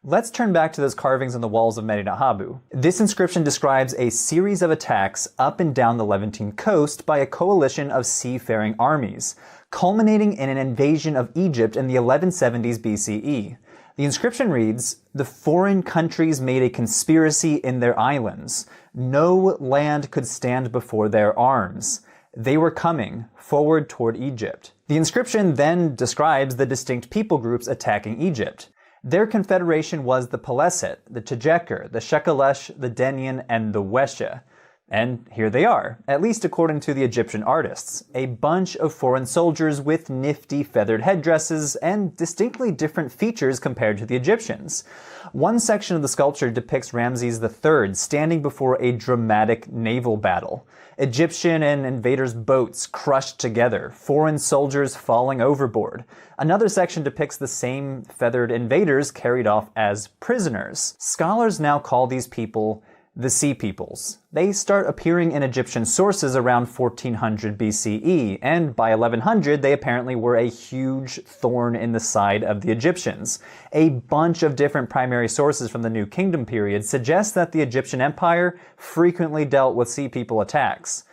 Let's turn back to those carvings on the walls of Medinet Habu. This inscription describes a series of attacks up and down the Levantine coast by a coalition of seafaring armies, culminating in an invasion of Egypt in the 1170s BCE. The inscription reads, "The foreign countries made a conspiracy in their islands. No land could stand before their arms. They were coming forward toward Egypt." The inscription then describes the distinct people groups attacking Egypt. Their confederation was the Peleset, the Tejeker, the Shekelesh, the Denian, and the Wesha. And here they are, at least according to the Egyptian artists. A bunch of foreign soldiers with nifty feathered headdresses and distinctly different features compared to the Egyptians. One section of the sculpture depicts Ramses III standing before a dramatic naval battle. Egyptian and invaders' boats crushed together, foreign soldiers falling overboard. Another section depicts the same feathered invaders carried off as prisoners. Scholars now call these people the Sea Peoples. They start appearing in Egyptian sources around 1400 BCE, and by 1100 they apparently were a huge thorn in the side of the Egyptians. A bunch of different primary sources from the New Kingdom period suggest that the Egyptian Empire frequently dealt with Sea People attacks.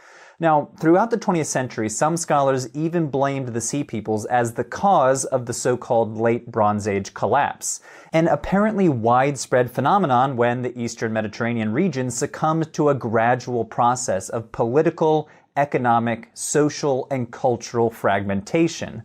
Now, throughout the 20th century, some scholars even blamed the Sea Peoples as the cause of the so-called Late Bronze Age collapse, an apparently widespread phenomenon when the Eastern Mediterranean region succumbed to a gradual process of political, economic, social, and cultural fragmentation.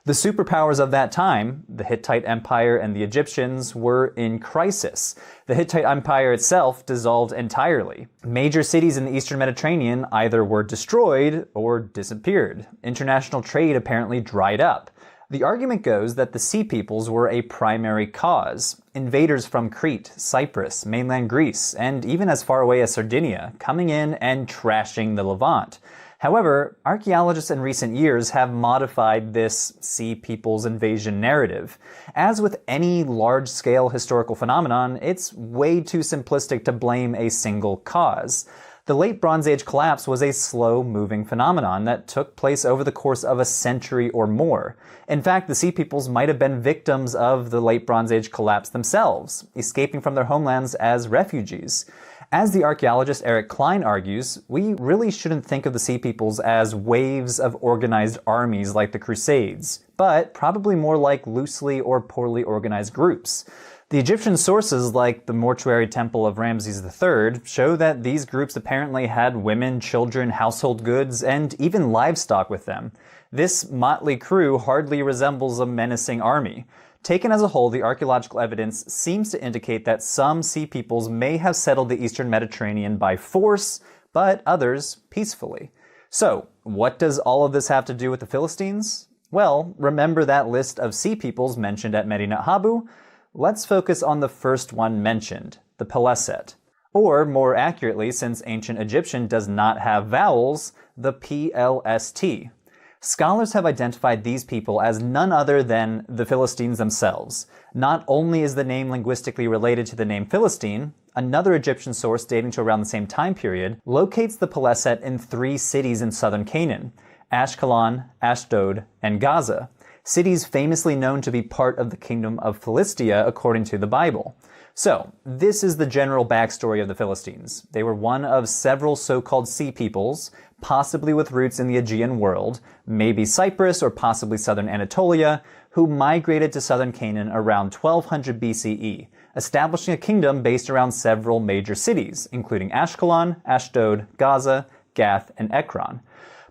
The superpowers of that time, the Hittite Empire and the Egyptians, were in crisis. The Hittite Empire itself dissolved entirely. Major cities in the Eastern Mediterranean either were destroyed or disappeared. International trade apparently dried up. The argument goes that the Sea Peoples were a primary cause. Invaders from Crete, Cyprus, mainland Greece, and even as far away as Sardinia, coming in and trashing the Levant. However, archaeologists in recent years have modified this Sea Peoples invasion narrative. As with any large-scale historical phenomenon, it's way too simplistic to blame a single cause. The Late Bronze Age collapse was a slow-moving phenomenon that took place over the course of a century or more. In fact, the Sea Peoples might have been victims of the Late Bronze Age collapse themselves, escaping from their homelands as refugees. As the archaeologist Eric Klein argues, we really shouldn't think of the Sea Peoples as waves of organized armies like the Crusades, but probably more like loosely or poorly organized groups. The Egyptian sources, like the mortuary temple of Ramses III, show that these groups apparently had women, children, household goods, and even livestock with them. This motley crew hardly resembles a menacing army. Taken as a whole, the archaeological evidence seems to indicate that some Sea Peoples may have settled the Eastern Mediterranean by force, but others peacefully. So, what does all of this have to do with the Philistines? Well, remember that list of Sea Peoples mentioned at Medinet Habu? Let's focus on the first one mentioned, the Peleset. Or, more accurately, since ancient Egyptian does not have vowels, the PLST. Scholars have identified these people as none other than the Philistines themselves. Not only is the name linguistically related to the name Philistine, another Egyptian source dating to around the same time period locates the Peleset in 3 cities in southern Canaan: Ashkelon, Ashdod, and Gaza, cities famously known to be part of the kingdom of Philistia according to the Bible. So, this is the general backstory of the Philistines. They were one of several so-called Sea Peoples, possibly with roots in the Aegean world, maybe Cyprus or possibly southern Anatolia, who migrated to southern Canaan around 1200 BCE, establishing a kingdom based around several major cities, including Ashkelon, Ashdod, Gaza, Gath, and Ekron.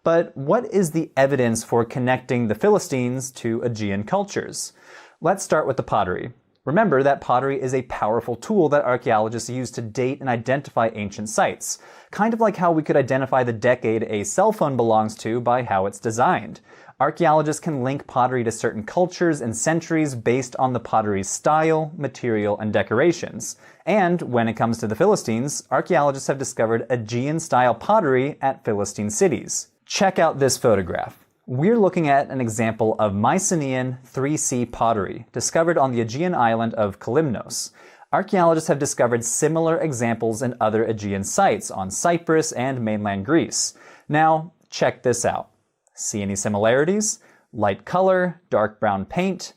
But what is the evidence for connecting the Philistines to Aegean cultures? Let's start with the pottery. Remember that pottery is a powerful tool that archaeologists use to date and identify ancient sites, kind of like how we could identify the decade a cell phone belongs to by how it's designed. Archaeologists can link pottery to certain cultures and centuries based on the pottery's style, material, and decorations. And when it comes to the Philistines, archaeologists have discovered Aegean-style pottery at Philistine cities. Check out this photograph. We're looking at an example of Mycenaean 3C pottery, discovered on the Aegean island of Kalymnos. Archaeologists have discovered similar examples in other Aegean sites on Cyprus and mainland Greece. Now, check this out. See any similarities? Light color, dark brown paint?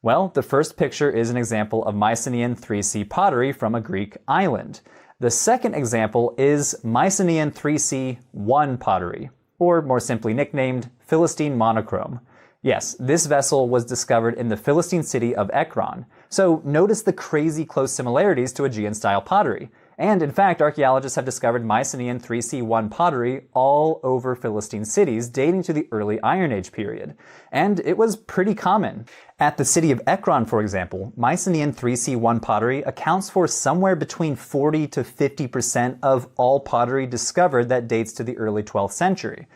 Well, the first picture is an example of Mycenaean 3C pottery from a Greek island. The second example is Mycenaean 3C1 pottery, or more simply nicknamed Philistine monochrome. Yes, this vessel was discovered in the Philistine city of Ekron, so notice the crazy close similarities to Aegean-style pottery. And in fact, archaeologists have discovered Mycenaean 3C1 pottery all over Philistine cities dating to the early Iron Age period. And it was pretty common. At the city of Ekron, for example, Mycenaean 3C1 pottery accounts for somewhere between 40 to 50% of all pottery discovered that dates to the early 12th century.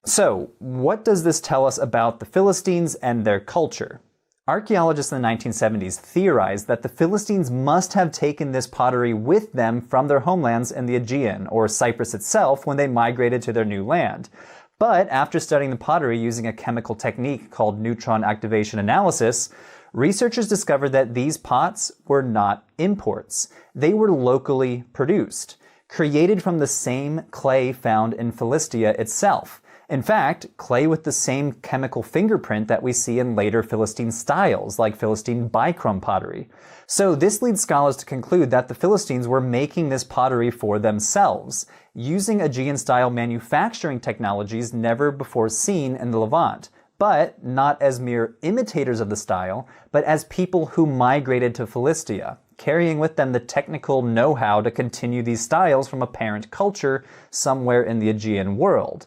So, what does this tell us about the Philistines and their culture? Archaeologists in the 1970s theorized that the Philistines must have taken this pottery with them from their homelands in the Aegean, or Cyprus itself, when they migrated to their new land. But after studying the pottery using a chemical technique called neutron activation analysis, researchers discovered that these pots were not imports. They were locally produced, created from the same clay found in Philistia itself. In fact, clay with the same chemical fingerprint that we see in later Philistine styles, like Philistine bichrome pottery. So this leads scholars to conclude that the Philistines were making this pottery for themselves, using Aegean-style manufacturing technologies never before seen in the Levant, but not as mere imitators of the style, but as people who migrated to Philistia, carrying with them the technical know-how to continue these styles from a parent culture somewhere in the Aegean world.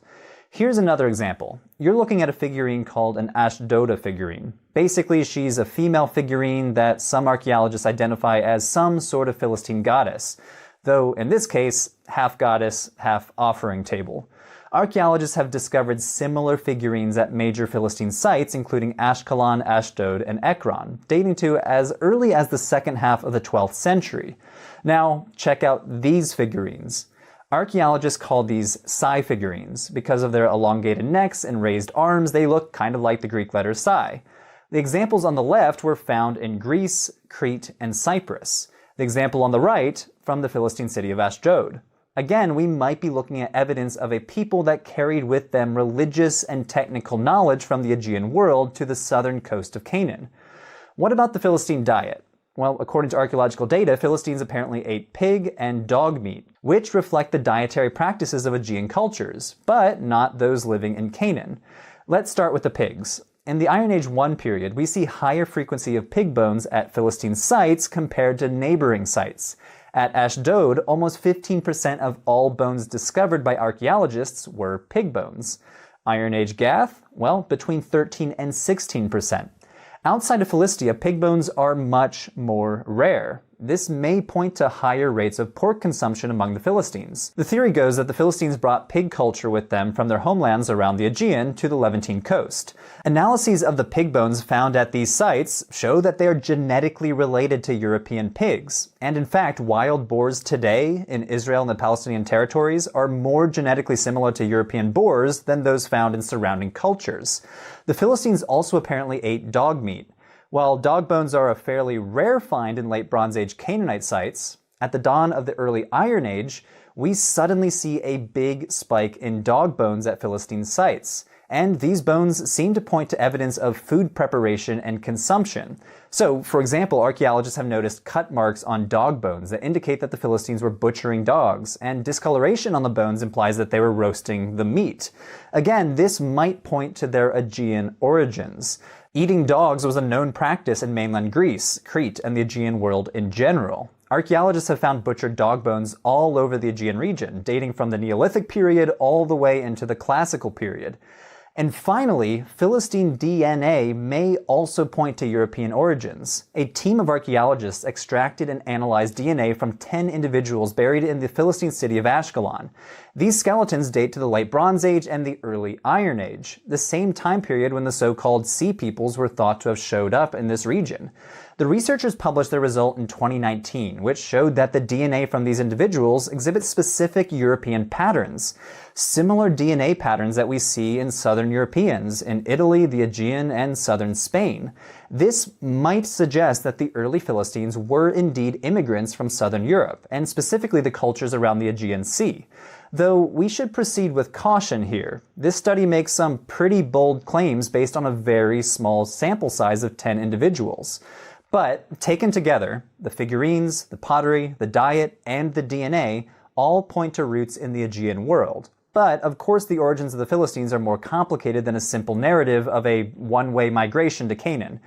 Here's another example. You're looking at a figurine called an Ashdoda figurine. Basically, she's a female figurine that some archaeologists identify as some sort of Philistine goddess, though in this case, half goddess, half offering table. Archaeologists have discovered similar figurines at major Philistine sites, including Ashkelon, Ashdod, and Ekron, dating to as early as the second half of the 12th century. Now, check out these figurines. Archaeologists call these psi figurines. Because of their elongated necks and raised arms, they look kind of like the Greek letter psi. The examples on the left were found in Greece, Crete, and Cyprus. The example on the right from the Philistine city of Ashdod. Again, we might be looking at evidence of a people that carried with them religious and technical knowledge from the Aegean world to the southern coast of Canaan. What about the Philistine diet? Well, according to archaeological data, Philistines apparently ate pig and dog meat, which reflect the dietary practices of Aegean cultures, but not those living in Canaan. Let's start with the pigs. In the Iron Age 1 period, we see higher frequency of pig bones at Philistine sites compared to neighboring sites. At Ashdod, almost 15% of all bones discovered by archaeologists were pig bones. Iron Age Gath, well, between 13 and 16%. Outside of Philistia, pig bones are much more rare. This may point to higher rates of pork consumption among the Philistines. The theory goes that the Philistines brought pig culture with them from their homelands around the Aegean to the Levantine coast. Analyses of the pig bones found at these sites show that they are genetically related to European pigs. And in fact, wild boars today in Israel and the Palestinian territories are more genetically similar to European boars than those found in surrounding cultures. The Philistines also apparently ate dog meat. While dog bones are a fairly rare find in late Bronze Age Canaanite sites, at the dawn of the early Iron Age, we suddenly see a big spike in dog bones at Philistine sites. And these bones seem to point to evidence of food preparation and consumption. So, for example, archaeologists have noticed cut marks on dog bones that indicate that the Philistines were butchering dogs, and discoloration on the bones implies that they were roasting the meat. Again, this might point to their Aegean origins. Eating dogs was a known practice in mainland Greece, Crete, and the Aegean world in general. Archaeologists have found butchered dog bones all over the Aegean region, dating from the Neolithic period all the way into the Classical period. And finally, Philistine DNA may also point to European origins. A team of archaeologists extracted and analyzed DNA from 10 individuals buried in the Philistine city of Ashkelon. These skeletons date to the late Bronze Age and the early Iron Age, the same time period when the so-called Sea Peoples were thought to have showed up in this region. The researchers published their result in 2019, which showed that the DNA from these individuals exhibits specific European patterns, similar DNA patterns that we see in southern Europeans in Italy, the Aegean, and southern Spain. This might suggest that the early Philistines were indeed immigrants from southern Europe, and specifically the cultures around the Aegean Sea. Though we should proceed with caution here. This study makes some pretty bold claims based on a very small sample size of 10 individuals. But taken together, the figurines, the pottery, the diet, and the DNA all point to roots in the Aegean world. But of course the origins of the Philistines are more complicated than a simple narrative of a one-way migration to Canaan.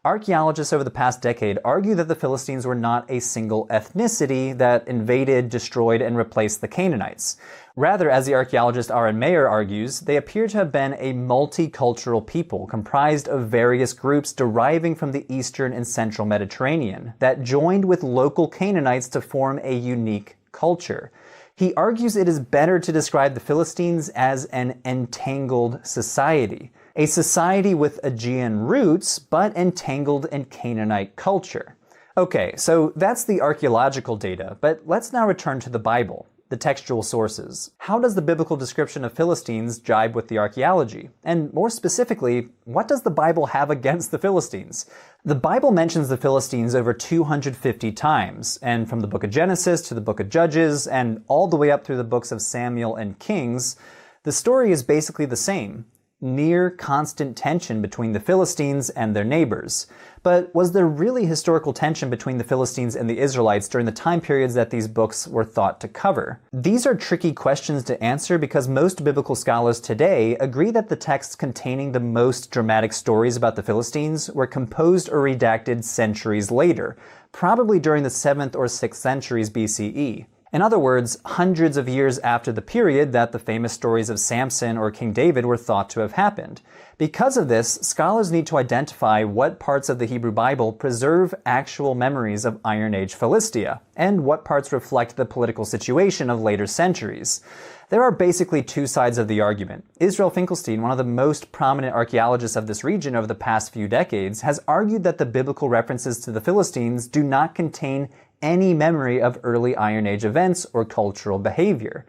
Archaeologists over the past decade argue that the Philistines were not a single ethnicity that invaded, destroyed, and replaced the Canaanites. Rather, as the archaeologist Aaron Mayer argues, they appear to have been a multicultural people comprised of various groups deriving from the eastern and central Mediterranean that joined with local Canaanites to form a unique culture. He argues it is better to describe the Philistines as an entangled society. A society with Aegean roots, but entangled in Canaanite culture. Okay, so that's the archaeological data, but let's now return to the Bible, the textual sources. How does the biblical description of Philistines jibe with the archaeology? And more specifically, what does the Bible have against the Philistines? The Bible mentions the Philistines over 250 times, and from the book of Genesis to the book of Judges, and all the way up through the books of Samuel and Kings, the story is basically the same. Near constant tension between the Philistines and their neighbors. But was there really historical tension between the Philistines and the Israelites during the time periods that these books were thought to cover? These are tricky questions to answer because most biblical scholars today agree that the texts containing the most dramatic stories about the Philistines were composed or redacted centuries later, probably during the 7th or 6th centuries BCE. In other words, hundreds of years after the period that the famous stories of Samson or King David were thought to have happened. Because of this, scholars need to identify what parts of the Hebrew Bible preserve actual memories of Iron Age Philistia, and what parts reflect the political situation of later centuries. There are basically two sides of the argument. Israel Finkelstein, one of the most prominent archaeologists of this region over the past few decades, has argued that the biblical references to the Philistines do not contain any memory of early Iron Age events or cultural behavior.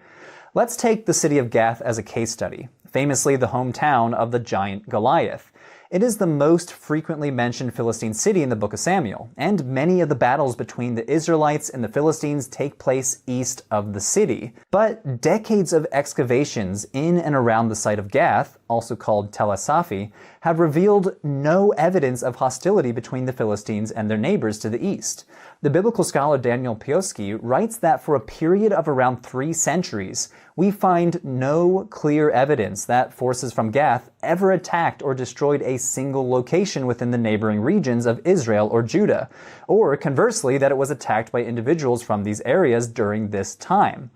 Let's take the city of Gath as a case study, famously the hometown of the giant Goliath. It is the most frequently mentioned Philistine city in the book of Samuel, and many of the battles between the Israelites and the Philistines take place east of the city. But decades of excavations in and around the site of Gath, also called Tel Asafi, have revealed no evidence of hostility between the Philistines and their neighbors to the east. The biblical scholar Daniel Pioski writes that for a period of around 3 centuries, we find no clear evidence that forces from Gath ever attacked or destroyed a single location within the neighboring regions of Israel or Judah, or conversely that it was attacked by individuals from these areas during this time.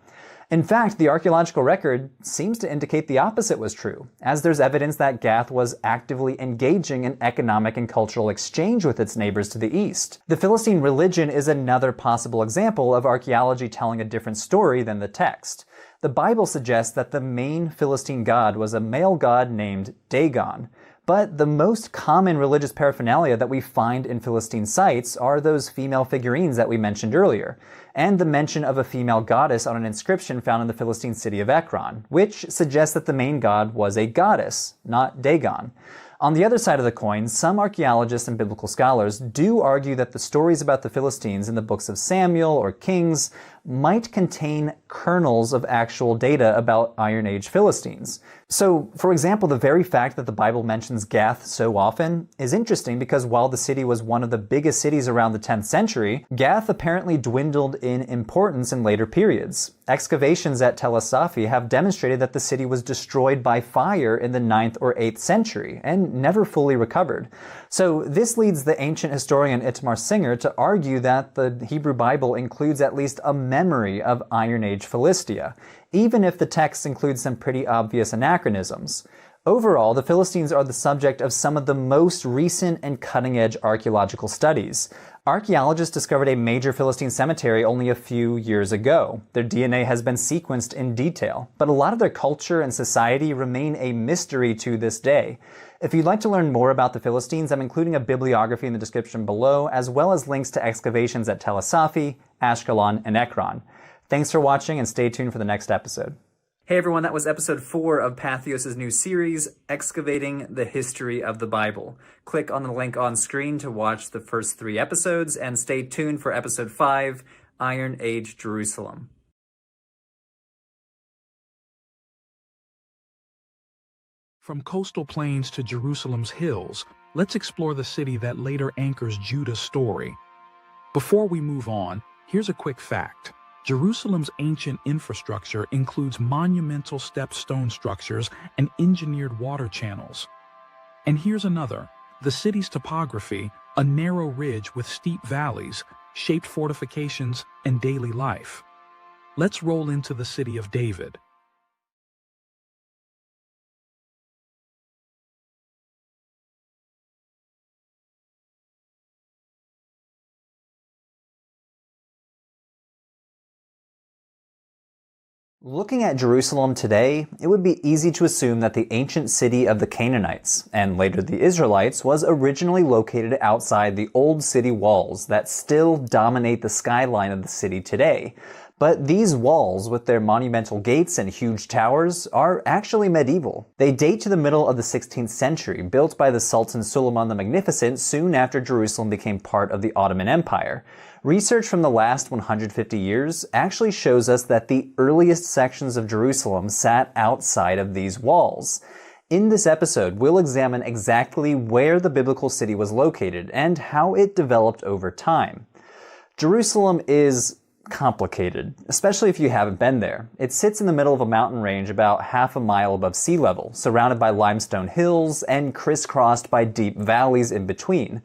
In fact, the archaeological record seems to indicate the opposite was true, as there's evidence that Gath was actively engaging in economic and cultural exchange with its neighbors to the east. The Philistine religion is another possible example of archaeology telling a different story than the text. The Bible suggests that the main Philistine god was a male god named Dagon. But the most common religious paraphernalia that we find in Philistine sites are those female figurines that we mentioned earlier, and the mention of a female goddess on an inscription found in the Philistine city of Ekron, which suggests that the main god was a goddess, not Dagon. On the other side of the coin, some archaeologists and biblical scholars do argue that the stories about the Philistines in the books of Samuel or Kings might contain kernels of actual data about Iron Age Philistines. So, for example, the very fact that the Bible mentions Gath so often is interesting because while the city was one of the biggest cities around the 10th century, Gath apparently dwindled in importance in later periods. Excavations at Tel Asafi have demonstrated that the city was destroyed by fire in the 9th or 8th century and never fully recovered. So this leads the ancient historian Itamar Singer to argue that the Hebrew Bible includes at least a memory of Iron Age Philistia, even if the text includes some pretty obvious anachronisms. Overall, the Philistines are the subject of some of the most recent and cutting-edge archaeological studies. Archaeologists discovered a major Philistine cemetery only a few years ago. Their DNA has been sequenced in detail, but a lot of their culture and society remain a mystery to this day. If you'd like to learn more about the Philistines, I'm including a bibliography in the description below, as well as links to excavations at Tel Asafi, Ashkelon, and Ekron. Thanks for watching and stay tuned for the next episode. Hey everyone, that was episode 4 of Patheos' new series, Excavating the History of the Bible. Click on the link on screen to watch the first 3 episodes, and stay tuned for episode 5, Iron Age Jerusalem. From coastal plains to Jerusalem's hills, let's explore the city that later anchors Judah's story. Before we move on, here's a quick fact. Jerusalem's ancient infrastructure includes monumental step-stone structures and engineered water channels. And here's another. The city's topography, a narrow ridge with steep valleys, shaped fortifications, and daily life. Let's roll into the city of David. Looking at Jerusalem today, it would be easy to assume that the ancient city of the Canaanites, and later the Israelites, was originally located outside the old city walls that still dominate the skyline of the city today. But these walls, with their monumental gates and huge towers, are actually medieval. They date to the middle of the 16th century, built by the Sultan Suleiman the Magnificent soon after Jerusalem became part of the Ottoman Empire. Research from the last 150 years actually shows us that the earliest sections of Jerusalem sat outside of these walls. In this episode, we'll examine exactly where the biblical city was located and how it developed over time. Jerusalem is complicated, especially if you haven't been there. It sits in the middle of a mountain range about half a mile above sea level, surrounded by limestone hills and crisscrossed by deep valleys in between.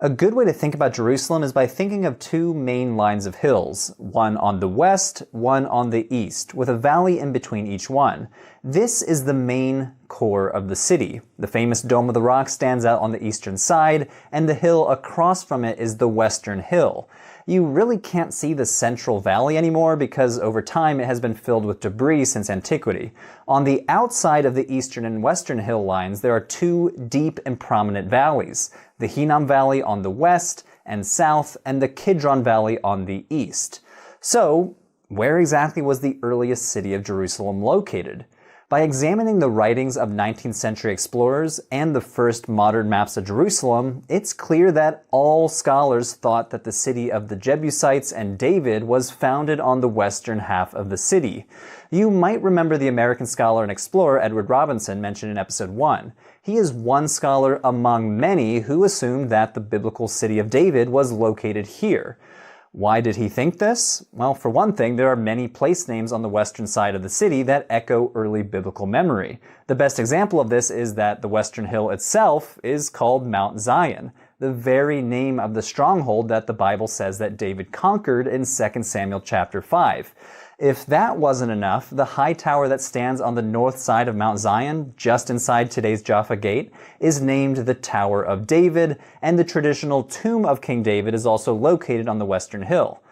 A good way to think about Jerusalem is by thinking of two main lines of hills, one on the west, one on the east, with a valley in between each one. This is the main core of the city. The famous Dome of the Rock stands out on the eastern side, and the hill across from it is the Western Hill. You really can't see the central valley anymore because over time it has been filled with debris since antiquity. On the outside of the eastern and western hill lines, there are two deep and prominent valleys, the Hinnom Valley on the west and south, and the Kidron Valley on the east. So, where exactly was the earliest city of Jerusalem located? By examining the writings of 19th century explorers and the first modern maps of Jerusalem, it's clear that all scholars thought that the city of the Jebusites and David was founded on the western half of the city. You might remember the American scholar and explorer Edward Robinson mentioned in episode 1. He is one scholar among many who assumed that the biblical city of David was located here. Why did he think this? Well, for one thing, there are many place names on the western side of the city that echo early biblical memory. The best example of this is that the Western Hill itself is called Mount Zion, the very name of the stronghold that the Bible says that David conquered in 2 Samuel chapter 5. If that wasn't enough, the high tower that stands on the north side of Mount Zion, just inside today's Jaffa Gate, is named the Tower of David, and the traditional tomb of King David is also located on the Western Hill.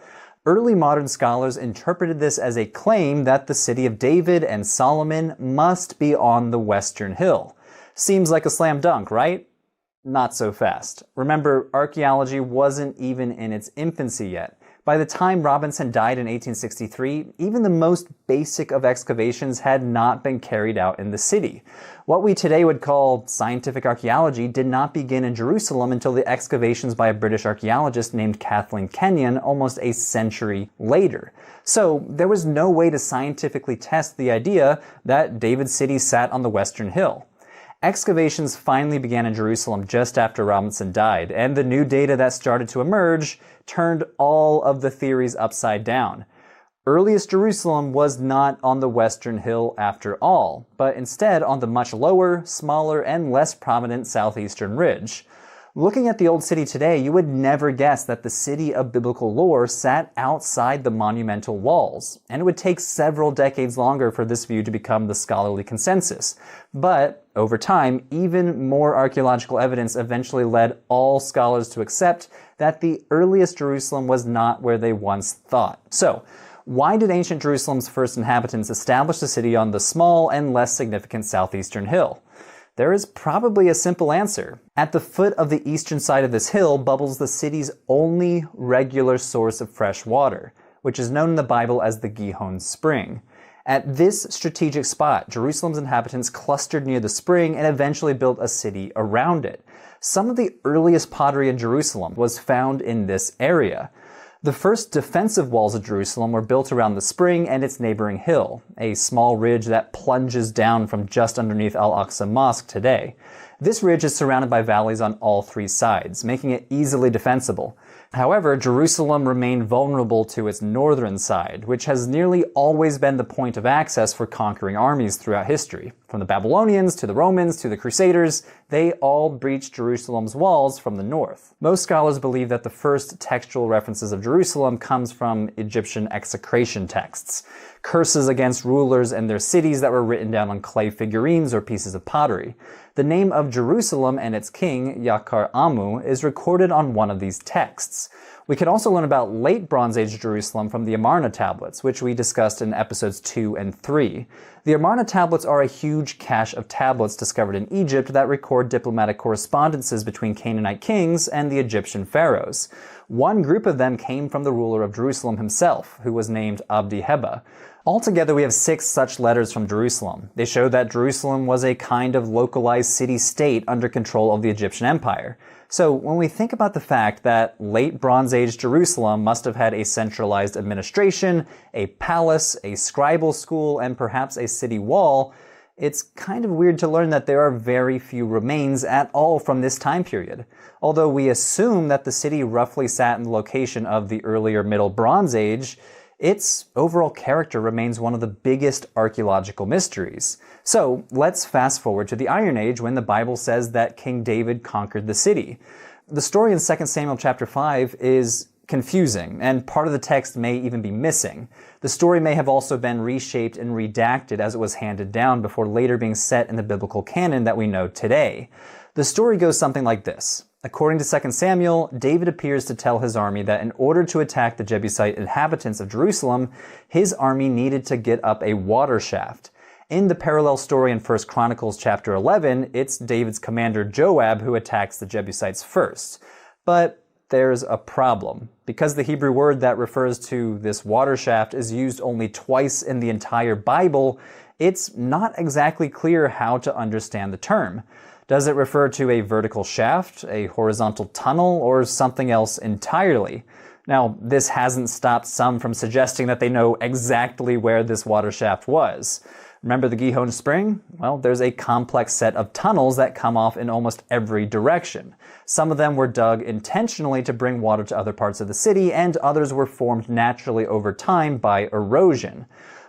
Early modern scholars interpreted this as a claim that the city of David and Solomon must be on the Western Hill. Seems like a slam dunk, right? Not so fast. Remember, archaeology wasn't even in its infancy yet. By the time Robinson died in 1863, even the most basic of excavations had not been carried out in the city. What we today would call scientific archaeology did not begin in Jerusalem until the excavations by a British archaeologist named Kathleen Kenyon almost a century later. So there was no way to scientifically test the idea that David's city sat on the Western Hill. Excavations finally began in Jerusalem just after Robinson died, and the new data that started to emerge turned all of the theories upside down. Earliest Jerusalem was not on the Western Hill after all, but instead on the much lower, smaller, and less prominent southeastern ridge. Looking at the old city today, you would never guess that the city of biblical lore sat outside the monumental walls, and it would take several decades longer for this view to become the scholarly consensus. But over time, even more archaeological evidence eventually led all scholars to accept that the earliest Jerusalem was not where they once thought. So, why did ancient Jerusalem's first inhabitants establish the city on the small and less significant southeastern hill? There is probably a simple answer. At the foot of the eastern side of this hill bubbles the city's only regular source of fresh water, which is known in the Bible as the Gihon Spring. At this strategic spot, Jerusalem's inhabitants clustered near the spring and eventually built a city around it. Some of the earliest pottery in Jerusalem was found in this area. The first defensive walls of Jerusalem were built around the spring and its neighboring hill, a small ridge that plunges down from just underneath Al-Aqsa Mosque today. This ridge is surrounded by valleys on all three sides, making it easily defensible. However, Jerusalem remained vulnerable to its northern side, which has nearly always been the point of access for conquering armies throughout history. From the Babylonians to the Romans to the Crusaders, they all breached Jerusalem's walls from the north. Most scholars believe that the first textual references of Jerusalem comes from Egyptian execration texts, curses against rulers and their cities that were written down on clay figurines or pieces of pottery. The name of Jerusalem and its king, Yakar Amu, is recorded on one of these texts. We can also learn about late Bronze Age Jerusalem from the Amarna tablets, which we discussed in episodes 2 and 3. The Amarna tablets are a huge cache of tablets discovered in Egypt that record diplomatic correspondences between Canaanite kings and the Egyptian pharaohs. One group of them came from the ruler of Jerusalem himself, who was named Abdi-Heba. Altogether, we have 6 such letters from Jerusalem. They show that Jerusalem was a kind of localized city-state under control of the Egyptian Empire. So when we think about the fact that late Bronze Age Jerusalem must have had a centralized administration, a palace, a scribal school, and perhaps a city wall, it's kind of weird to learn that there are very few remains at all from this time period. Although we assume that the city roughly sat in the location of the earlier Middle Bronze Age, its overall character remains one of the biggest archaeological mysteries. So let's fast forward to the Iron Age when the Bible says that King David conquered the city. The story in 2 Samuel chapter 5 is confusing, and part of the text may even be missing. The story may have also been reshaped and redacted as it was handed down before later being set in the biblical canon that we know today. The story goes something like this. According to 2 Samuel, David appears to tell his army that in order to attack the Jebusite inhabitants of Jerusalem, his army needed to get up a water shaft. In the parallel story in 1 Chronicles chapter 11, it's David's commander Joab who attacks the Jebusites first. But there's a problem. Because the Hebrew word that refers to this water shaft is used only twice in the entire Bible, it's not exactly clear how to understand the term. Does it refer to a vertical shaft, a horizontal tunnel, or something else entirely? Now, this hasn't stopped some from suggesting that they know exactly where this water shaft was. Remember the Gihon Spring? Well, there's a complex set of tunnels that come off in almost every direction. Some of them were dug intentionally to bring water to other parts of the city, and others were formed naturally over time by erosion.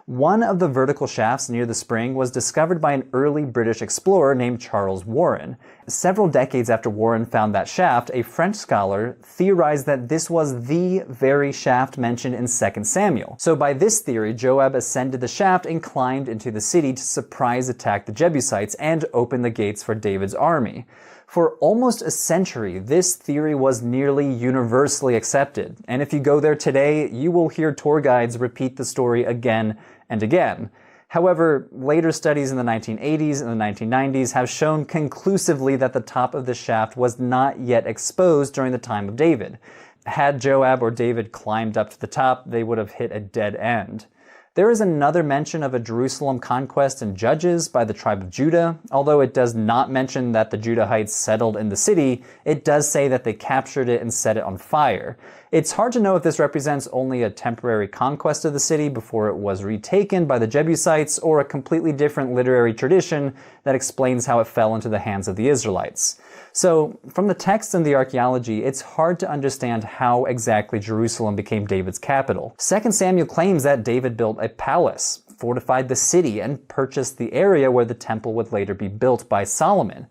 One of the vertical shafts near the spring was discovered by an early British explorer named Charles Warren. Several decades after Warren found that shaft, a French scholar theorized that this was the very shaft mentioned in 2 Samuel. So by this theory, Joab ascended the shaft and climbed into the city to surprise attack the Jebusites and open the gates for David's army. For almost a century, this theory was nearly universally accepted, and if you go there today, you will hear tour guides repeat the story again and again. However, later studies in the 1980s and the 1990s have shown conclusively that the top of the shaft was not yet exposed during the time of David. Had Joab or David climbed up to the top, they would have hit a dead end. There is another mention of a Jerusalem conquest in Judges by the tribe of Judah. Although it does not mention that the Judahites settled in the city, it does say that they captured it and set it on fire. It's hard to know if this represents only a temporary conquest of the city before it was retaken by the Jebusites, or a completely different literary tradition that explains how it fell into the hands of the Israelites. So, from the text and the archaeology, it's hard to understand how exactly Jerusalem became David's capital. 2 Samuel claims that David built a palace, fortified the city, and purchased the area where the temple would later be built by Solomon.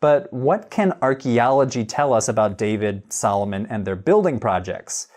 But what can archaeology tell us about David, Solomon, and their building projects?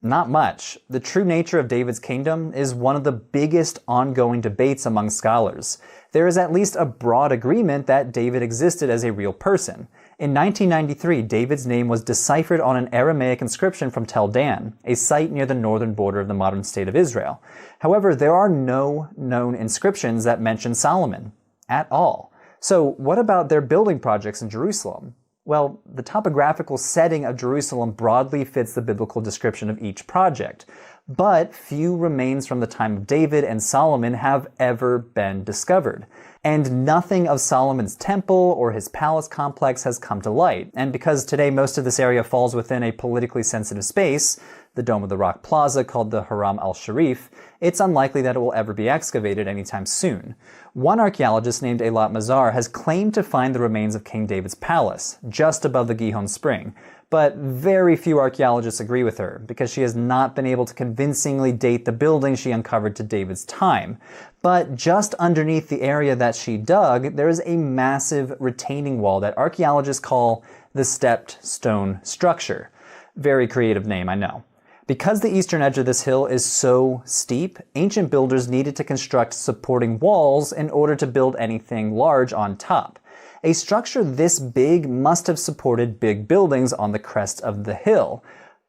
Not much. The true nature of David's kingdom is one of the biggest ongoing debates among scholars. There is at least a broad agreement that David existed as a real person. In 1993, David's name was deciphered on an Aramaic inscription from Tel Dan, a site near the northern border of the modern state of Israel. However, there are no known inscriptions that mention Solomon at all. So what about their building projects in Jerusalem? Well, the topographical setting of Jerusalem broadly fits the biblical description of each project, but few remains from the time of David and Solomon have ever been discovered. And nothing of Solomon's temple or his palace complex has come to light. And because today most of this area falls within a politically sensitive space, the Dome of the Rock Plaza called the Haram al-Sharif, it's unlikely that it will ever be excavated anytime soon. One archaeologist named Eilat Mazar has claimed to find the remains of King David's palace, just above the Gihon Spring, but very few archaeologists agree with her, because she has not been able to convincingly date the building she uncovered to David's time. But just underneath the area that she dug, there is a massive retaining wall that archaeologists call the stepped stone structure. Very creative name, I know. Because the eastern edge of this hill is so steep, ancient builders needed to construct supporting walls in order to build anything large on top. A structure this big must have supported big buildings on the crest of the hill,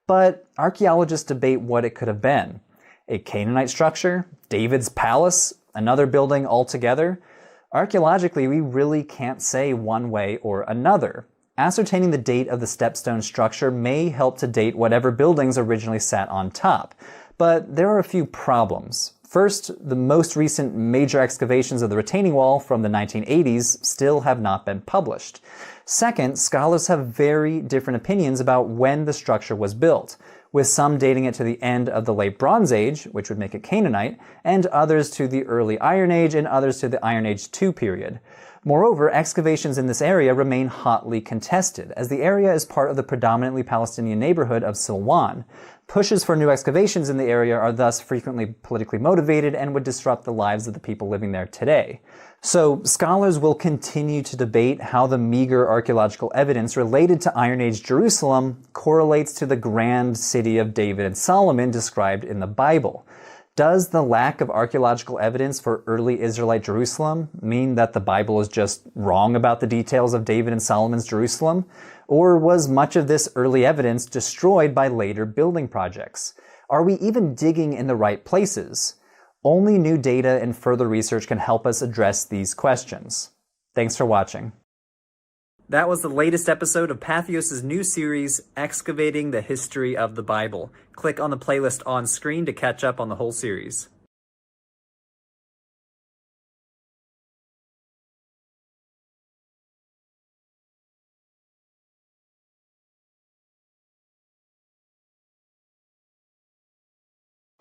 but archaeologists debate what it could have been. A Canaanite structure? David's palace? Another building altogether? Archaeologically, we really can't say one way or another. Ascertaining the date of the stepstone structure may help to date whatever buildings originally sat on top, but there are a few problems. First, the most recent major excavations of the retaining wall from the 1980s still have not been published. Second, scholars have very different opinions about when the structure was built, with some dating it to the end of the Late Bronze Age, which would make it Canaanite, and others to the Early Iron Age and others to the Iron Age II period. Moreover, excavations in this area remain hotly contested, as the area is part of the predominantly Palestinian neighborhood of Silwan. Pushes for new excavations in the area are thus frequently politically motivated and would disrupt the lives of the people living there today. So, scholars will continue to debate how the meager archaeological evidence related to Iron Age Jerusalem correlates to the grand city of David and Solomon described in the Bible. Does the lack of archaeological evidence for early Israelite Jerusalem mean that the Bible is just wrong about the details of David and Solomon's Jerusalem? Or was much of this early evidence destroyed by later building projects? Are we even digging in the right places? Only new data and further research can help us address these questions. Thanks for watching. That was the latest episode of Patheos' new series, Excavating the History of the Bible. Click on the playlist on screen to catch up on the whole series.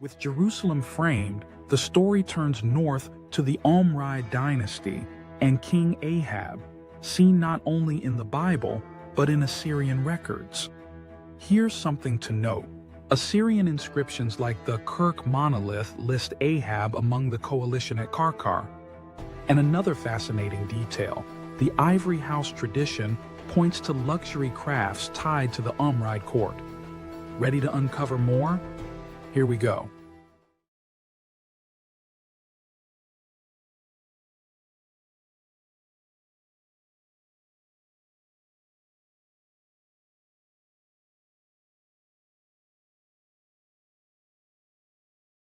With Jerusalem framed, the story turns north to the Omride dynasty and King Ahab, seen not only in the Bible, but in Assyrian records. Here's something to note. Assyrian inscriptions like the Kirk monolith list Ahab among the coalition at Karkar. And another fascinating detail, the ivory house tradition points to luxury crafts tied to the Omride court. Ready to uncover more? Here we go.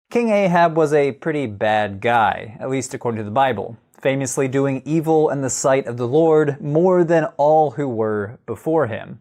King Ahab was a pretty bad guy, at least according to the Bible, famously doing evil in the sight of the Lord more than all who were before him.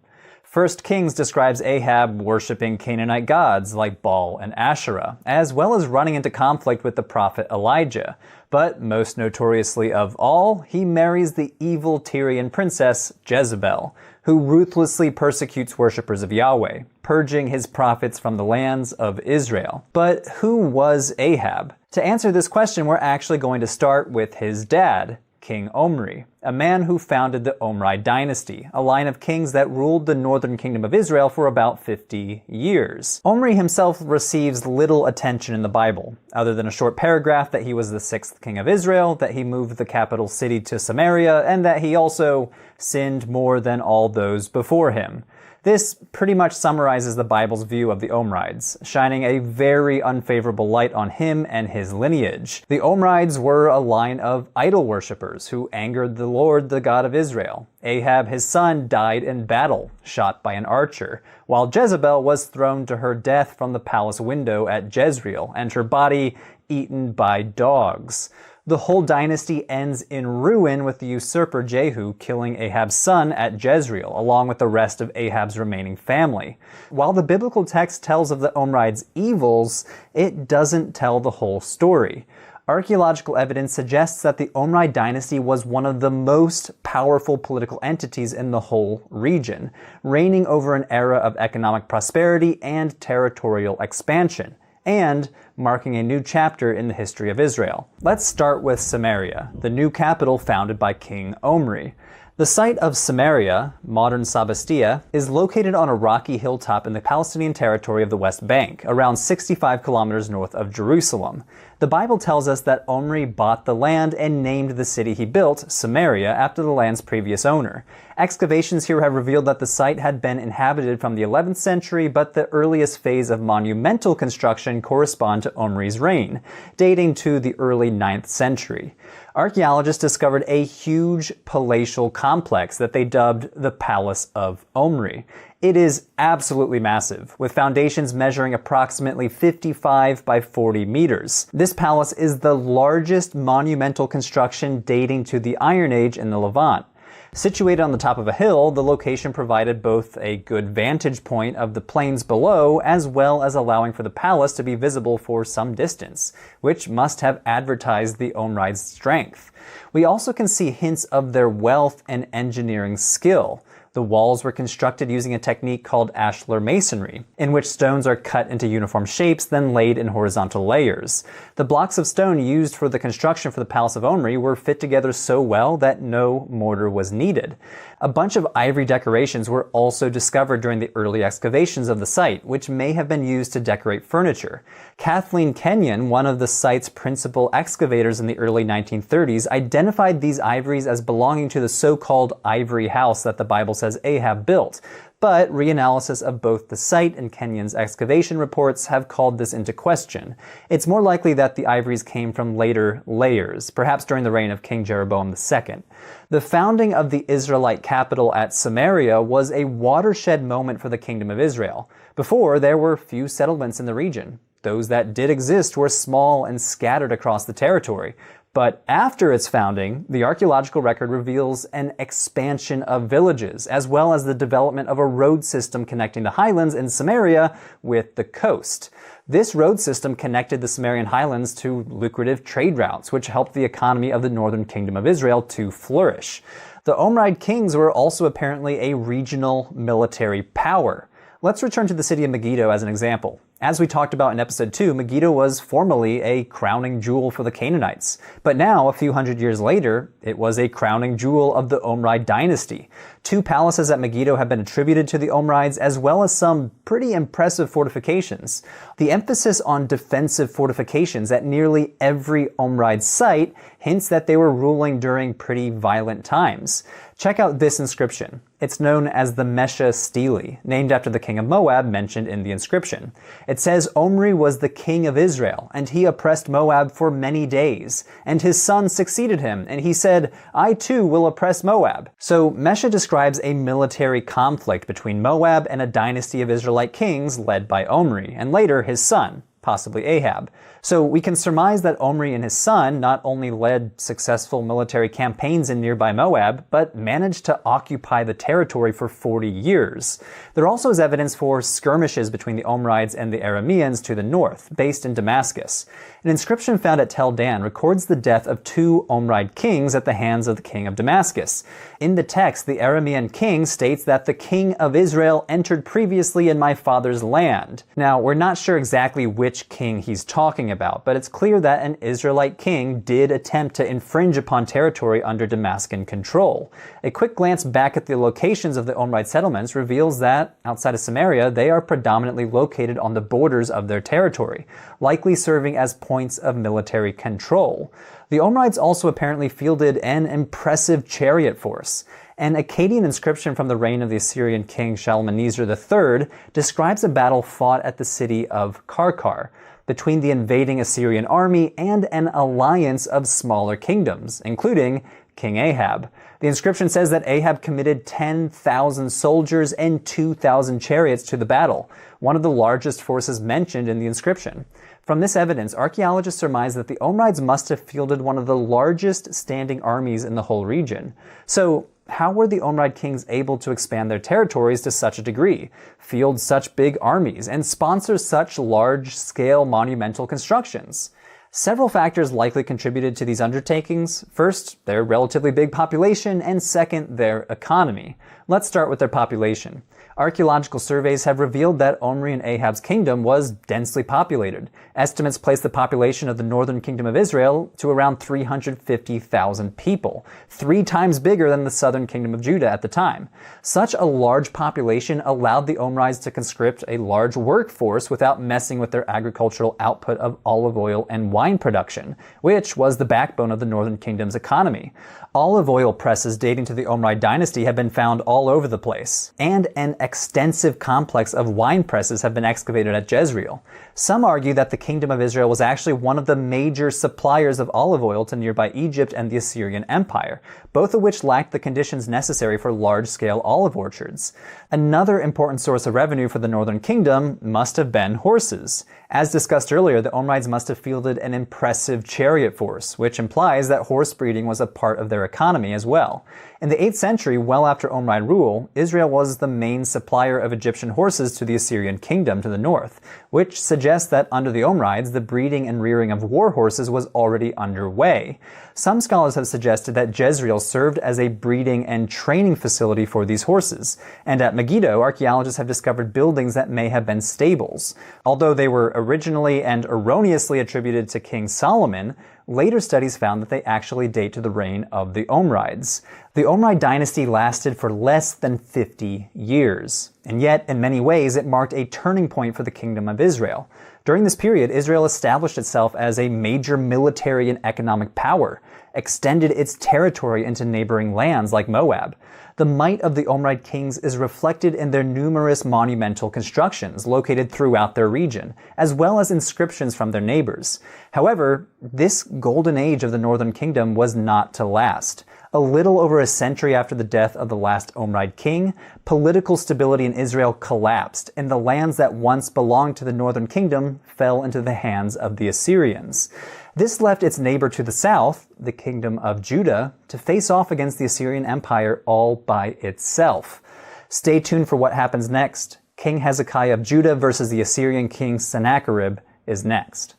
1 Kings describes Ahab worshipping Canaanite gods like Baal and Asherah, as well as running into conflict with the prophet Elijah. But most notoriously of all, he marries the evil Tyrian princess Jezebel, who ruthlessly persecutes worshippers of Yahweh, purging his prophets from the lands of Israel. But who was Ahab? To answer this question, we're actually going to start with his dad, King Omri, a man who founded the Omride dynasty, a line of kings that ruled the northern kingdom of Israel for about 50 years. Omri himself receives little attention in the Bible, other than a short paragraph that he was the 6th king of Israel, that he moved the capital city to Samaria, and that he also sinned more than all those before him. This pretty much summarizes the Bible's view of the Omrides, shining a very unfavorable light on him and his lineage. The Omrides were a line of idol worshippers who angered the Lord, the God of Israel. Ahab, his son, died in battle, shot by an archer, while Jezebel was thrown to her death from the palace window at Jezreel, and her body eaten by dogs. The whole dynasty ends in ruin with the usurper Jehu killing Ahab's son at Jezreel, along with the rest of Ahab's remaining family. While the biblical text tells of the Omrides' evils, it doesn't tell the whole story. Archaeological evidence suggests that the Omride dynasty was one of the most powerful political entities in the whole region, reigning over an era of economic prosperity and territorial expansion, and marking a new chapter in the history of Israel. Let's start with Samaria, the new capital founded by King Omri. The site of Samaria, modern Sabastia, is located on a rocky hilltop in the Palestinian territory of the West Bank, around 65 kilometers north of Jerusalem. The Bible tells us that Omri bought the land and named the city he built, Samaria, after the land's previous owner. Excavations here have revealed that the site had been inhabited from the 11th century, but the earliest phase of monumental construction correspond to Omri's reign, dating to the early 9th century. Archaeologists discovered a huge palatial complex that they dubbed the Palace of Omri. It is absolutely massive, with foundations measuring approximately 55 by 40 meters. This palace is the largest monumental construction dating to the Iron Age in the Levant. Situated on the top of a hill, the location provided both a good vantage point of the plains below, as well as allowing for the palace to be visible for some distance, which must have advertised the Omride's strength. We also can see hints of their wealth and engineering skill. The walls were constructed using a technique called ashlar masonry, in which stones are cut into uniform shapes, then laid in horizontal layers. The blocks of stone used for the construction for the Palace of Omri were fit together so well that no mortar was needed. A bunch of ivory decorations were also discovered during the early excavations of the site, which may have been used to decorate furniture. Kathleen Kenyon, one of the site's principal excavators in the early 1930s, identified these ivories as belonging to the so-called ivory house that the Bible says Ahab built. But reanalysis of both the site and Kenyon's excavation reports have called this into question. It's more likely that the ivories came from later layers, perhaps during the reign of King Jeroboam II. The founding of the Israelite capital at Samaria was a watershed moment for the Kingdom of Israel. Before, there were few settlements in the region. Those that did exist were small and scattered across the territory. But after its founding, the archaeological record reveals an expansion of villages, as well as the development of a road system connecting the highlands in Samaria with the coast. This road system connected the Samarian highlands to lucrative trade routes, which helped the economy of the northern kingdom of Israel to flourish. The Omride kings were also apparently a regional military power. Let's return to the city of Megiddo as an example. As we talked about in episode 2, Megiddo was formerly a crowning jewel for the Canaanites. But now, a few hundred years later, it was a crowning jewel of the Omride dynasty. 2 palaces at Megiddo have been attributed to the Omrides, as well as some pretty impressive fortifications. The emphasis on defensive fortifications at nearly every Omride site hints that they were ruling during pretty violent times. Check out this inscription. It's known as the Mesha Stele, named after the king of Moab mentioned in the inscription. It says Omri was the king of Israel, and he oppressed Moab for many days. And his son succeeded him, and he said, I too will oppress Moab. So Mesha describes a military conflict between Moab and a dynasty of Israelite kings led by Omri, and later his son, possibly Ahab. So we can surmise that Omri and his son not only led successful military campaigns in nearby Moab, but managed to occupy the territory for 40 years. There also is evidence for skirmishes between the Omrides and the Arameans to the north, based in Damascus. An inscription found at Tel Dan records the death of 2 Omride kings at the hands of the king of Damascus. In the text, the Aramean king states that the king of Israel entered previously in my father's land. Now, we're not sure exactly which king he's talking about, but it's clear that an Israelite king did attempt to infringe upon territory under Damascus control. A quick glance back at the locations of the Omride settlements reveals that, outside of Samaria, they are predominantly located on the borders of their territory, likely serving as points of military control. The Omrides also apparently fielded an impressive chariot force. An Akkadian inscription from the reign of the Assyrian king Shalmaneser III describes a battle fought at the city of Karkar between the invading Assyrian army and an alliance of smaller kingdoms, including King Ahab. The inscription says that Ahab committed 10,000 soldiers and 2,000 chariots to the battle, one of the largest forces mentioned in the inscription. From this evidence, archaeologists surmise that the Omrides must have fielded one of the largest standing armies in the whole region. So, how were the Omride kings able to expand their territories to such a degree, field such big armies, and sponsor such large-scale monumental constructions? Several factors likely contributed to these undertakings. First, their relatively big population, and second, their economy. Let's start with their population. Archaeological surveys have revealed that Omri and Ahab's kingdom was densely populated. Estimates place the population of the northern kingdom of Israel to around 350,000 people, 3 times bigger than the southern kingdom of Judah at the time. Such a large population allowed the Omrides to conscript a large workforce without messing with their agricultural output of olive oil and wine production, which was the backbone of the northern kingdom's economy. Olive oil presses dating to the Omride dynasty have been found all over the place, and an extensive complex of wine presses have been excavated at Jezreel. Some argue that the kingdom of Israel was actually one of the major suppliers of olive oil to nearby Egypt and the Assyrian Empire, both of which lacked the conditions necessary for large-scale olive orchards. Another important source of revenue for the northern kingdom must have been horses. As discussed earlier, the Omrides must have fielded an impressive chariot force, which implies that horse breeding was a part of their economy as well. In the 8th century, well after Omride rule, Israel was the main supplier of Egyptian horses to the Assyrian kingdom to the north, which suggests that under the Omrides, the breeding and rearing of war horses was already underway. Some scholars have suggested that Jezreel served as a breeding and training facility for these horses, and at Megiddo, archaeologists have discovered buildings that may have been stables. Although they were originally and erroneously attributed to King Solomon, later studies found that they actually date to the reign of the Omrides. The Omride dynasty lasted for less than 50 years, and yet in many ways it marked a turning point for the kingdom of Israel. During this period, Israel established itself as a major military and economic power, extended its territory into neighboring lands like Moab. The might of the Omride kings is reflected in their numerous monumental constructions located throughout their region, as well as inscriptions from their neighbors. However, this golden age of the northern kingdom was not to last. A little over a century after the death of the last Omride king, political stability in Israel collapsed, and the lands that once belonged to the northern kingdom fell into the hands of the Assyrians. This left its neighbor to the south, the kingdom of Judah, to face off against the Assyrian Empire all by itself. Stay tuned for what happens next. King Hezekiah of Judah versus the Assyrian king Sennacherib is next.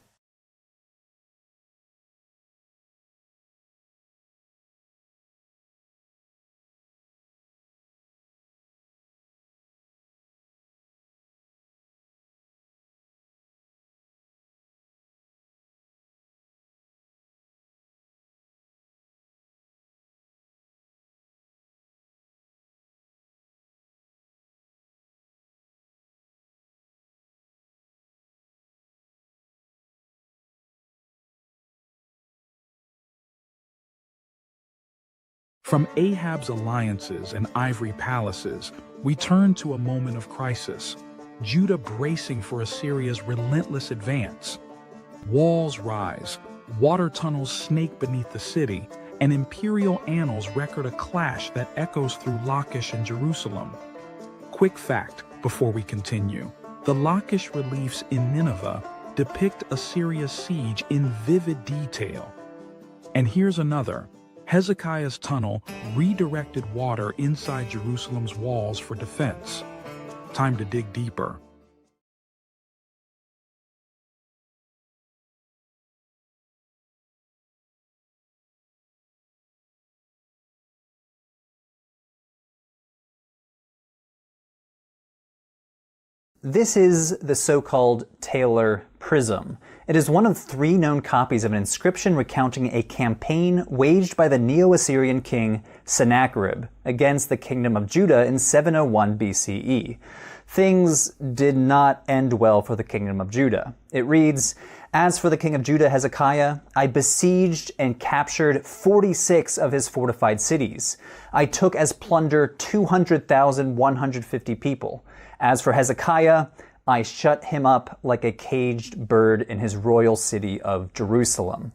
From Ahab's alliances and ivory palaces, we turn to a moment of crisis, Judah bracing for Assyria's relentless advance. Walls rise, water tunnels snake beneath the city, and imperial annals record a clash that echoes through Lachish and Jerusalem. Quick fact before we continue. The Lachish reliefs in Nineveh depict Assyria's siege in vivid detail. And here's another. Hezekiah's tunnel redirected water inside Jerusalem's walls for defense. Time to dig deeper. This is the so-called Taylor Prism. It is one of 3 known copies of an inscription recounting a campaign waged by the Neo-Assyrian king Sennacherib against the kingdom of Judah in 701 BCE. Things did not end well for the kingdom of Judah. It reads, "As for the king of Judah, Hezekiah, I besieged and captured 46 of his fortified cities. I took as plunder 200,150 people. As for Hezekiah, I shut him up like a caged bird in his royal city of Jerusalem."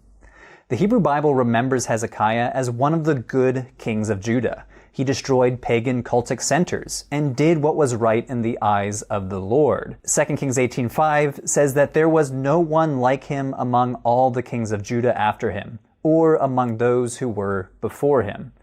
The Hebrew Bible remembers Hezekiah as one of the good kings of Judah. He destroyed pagan cultic centers and did what was right in the eyes of the Lord. 2 Kings 18:5 says that there was no one like him among all the kings of Judah after him, or among those who were before him.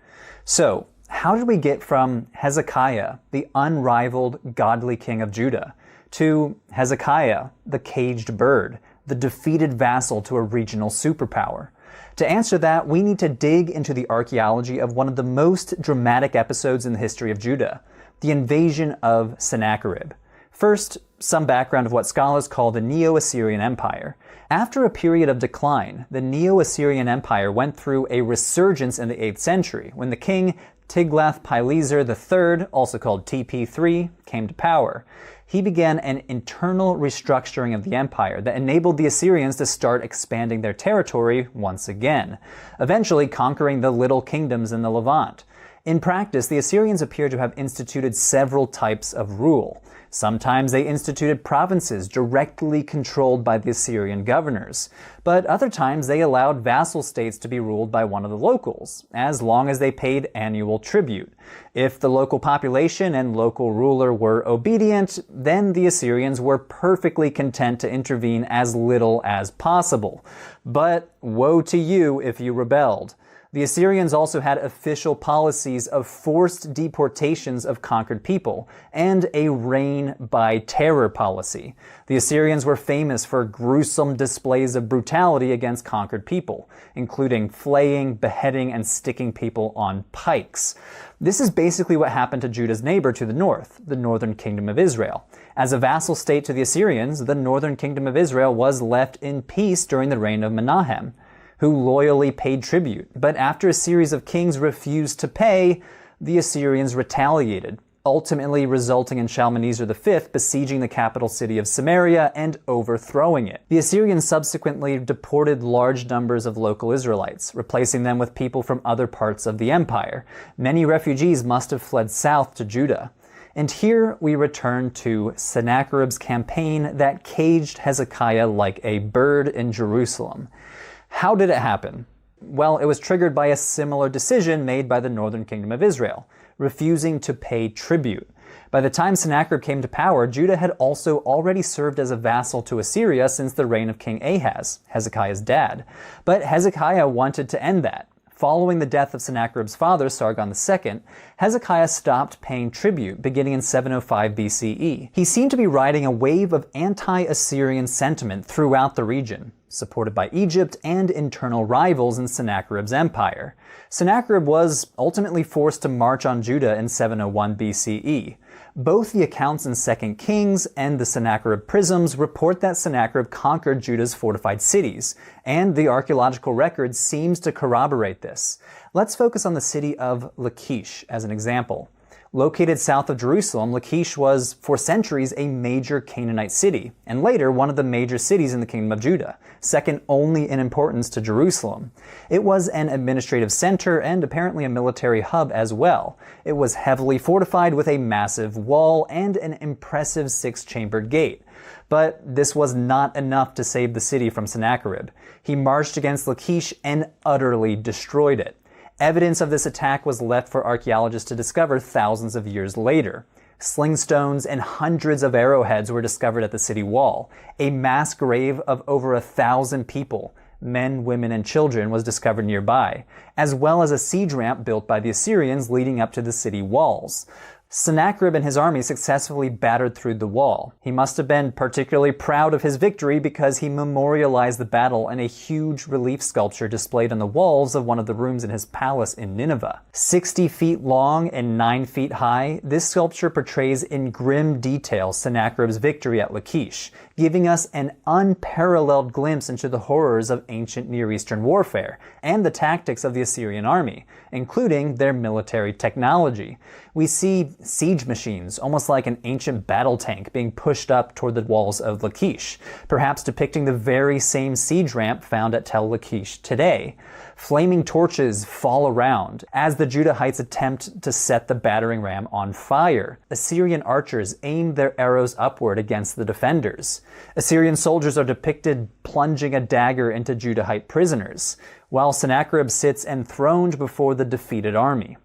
So, how did we get from Hezekiah, the unrivaled godly king of Judah, to Hezekiah, the caged bird, the defeated vassal to a regional superpower? To answer that, we need to dig into the archaeology of one of the most dramatic episodes in the history of Judah, the invasion of Sennacherib. First, some background of what scholars call the Neo-Assyrian Empire. After a period of decline, the Neo-Assyrian Empire went through a resurgence in the 8th century, when the king Tiglath-Pileser III, also called TP3, came to power. He began an internal restructuring of the empire that enabled the Assyrians to start expanding their territory once again, eventually conquering the little kingdoms in the Levant. In practice, the Assyrians appear to have instituted several types of rule. Sometimes they instituted provinces directly controlled by the Assyrian governors, but other times they allowed vassal states to be ruled by one of the locals, as long as they paid annual tribute. If the local population and local ruler were obedient, then the Assyrians were perfectly content to intervene as little as possible. But woe to you if you rebelled. The Assyrians also had official policies of forced deportations of conquered people and a reign by terror policy. The Assyrians were famous for gruesome displays of brutality against conquered people, including flaying, beheading, and sticking people on pikes. This is basically what happened to Judah's neighbor to the north, the northern kingdom of Israel. As a vassal state to the Assyrians, the northern kingdom of Israel was left in peace during the reign of Menahem, who loyally paid tribute. But after a series of kings refused to pay, the Assyrians retaliated, ultimately resulting in Shalmaneser V besieging the capital city of Samaria and overthrowing it. The Assyrians subsequently deported large numbers of local Israelites, replacing them with people from other parts of the empire. Many refugees must have fled south to Judah. And here we return to Sennacherib's campaign that caged Hezekiah like a bird in Jerusalem. How did it happen? Well, it was triggered by a similar decision made by the northern kingdom of Israel, refusing to pay tribute. By the time Sennacherib came to power, Judah had also already served as a vassal to Assyria since the reign of King Ahaz, Hezekiah's dad. But Hezekiah wanted to end that. Following the death of Sennacherib's father, Sargon II, Hezekiah stopped paying tribute beginning in 705 BCE. He seemed to be riding a wave of anti-Assyrian sentiment throughout the region, supported by Egypt and internal rivals in Sennacherib's empire. Sennacherib was ultimately forced to march on Judah in 701 BCE. Both the accounts in 2 Kings and the Sennacherib prisms report that Sennacherib conquered Judah's fortified cities, and the archaeological record seems to corroborate this. Let's focus on the city of Lachish as an example. Located south of Jerusalem, Lachish was, for centuries, a major Canaanite city, and later one of the major cities in the kingdom of Judah, second only in importance to Jerusalem. It was an administrative center and apparently a military hub as well. It was heavily fortified with a massive wall and an impressive 6-chambered gate. But this was not enough to save the city from Sennacherib. He marched against Lachish and utterly destroyed it. Evidence of this attack was left for archaeologists to discover thousands of years later. Sling stones and hundreds of arrowheads were discovered at the city wall. A mass grave of over 1,000 people, men, women, and children, was discovered nearby, as well as a siege ramp built by the Assyrians leading up to the city walls. Sennacherib and his army successfully battered through the wall. He must have been particularly proud of his victory because he memorialized the battle in a huge relief sculpture displayed on the walls of one of the rooms in his palace in Nineveh. 60 feet long and 9 feet high, this sculpture portrays in grim detail Sennacherib's victory at Lachish, giving us an unparalleled glimpse into the horrors of ancient Near Eastern warfare and the tactics of the Assyrian army, including their military technology. We see siege machines, almost like an ancient battle tank, being pushed up toward the walls of Lachish, perhaps depicting the very same siege ramp found at Tel Lachish today. Flaming torches fall around as the Judahites attempt to set the battering ram on fire. Assyrian archers aim their arrows upward against the defenders. Assyrian soldiers are depicted plunging a dagger into Judahite prisoners, while Sennacherib sits enthroned before the defeated army.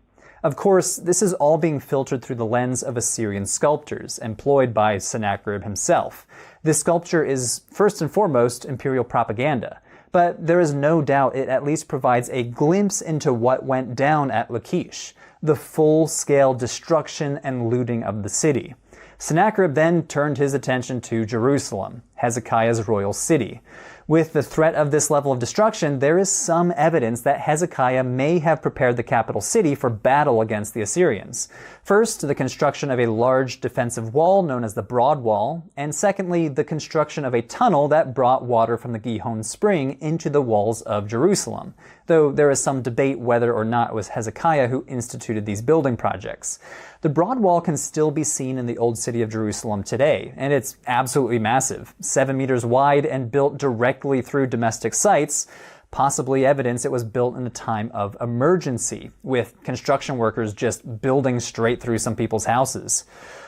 Of course, this is all being filtered through the lens of Assyrian sculptors, employed by Sennacherib himself. This sculpture is, first and foremost, imperial propaganda, but there is no doubt it at least provides a glimpse into what went down at Lachish, the full-scale destruction and looting of the city. Sennacherib then turned his attention to Jerusalem, Hezekiah's royal city. With the threat of this level of destruction, there is some evidence that Hezekiah may have prepared the capital city for battle against the Assyrians. First, the construction of a large defensive wall known as the Broad Wall, and secondly, the construction of a tunnel that brought water from the Gihon Spring into the walls of Jerusalem, though there is some debate whether or not it was Hezekiah who instituted these building projects. The Broad Wall can still be seen in the Old City of Jerusalem today, and it's absolutely massive, 7 meters wide and built directly through domestic sites, possibly evidence it was built in a time of emergency, with construction workers just building straight through some people's houses.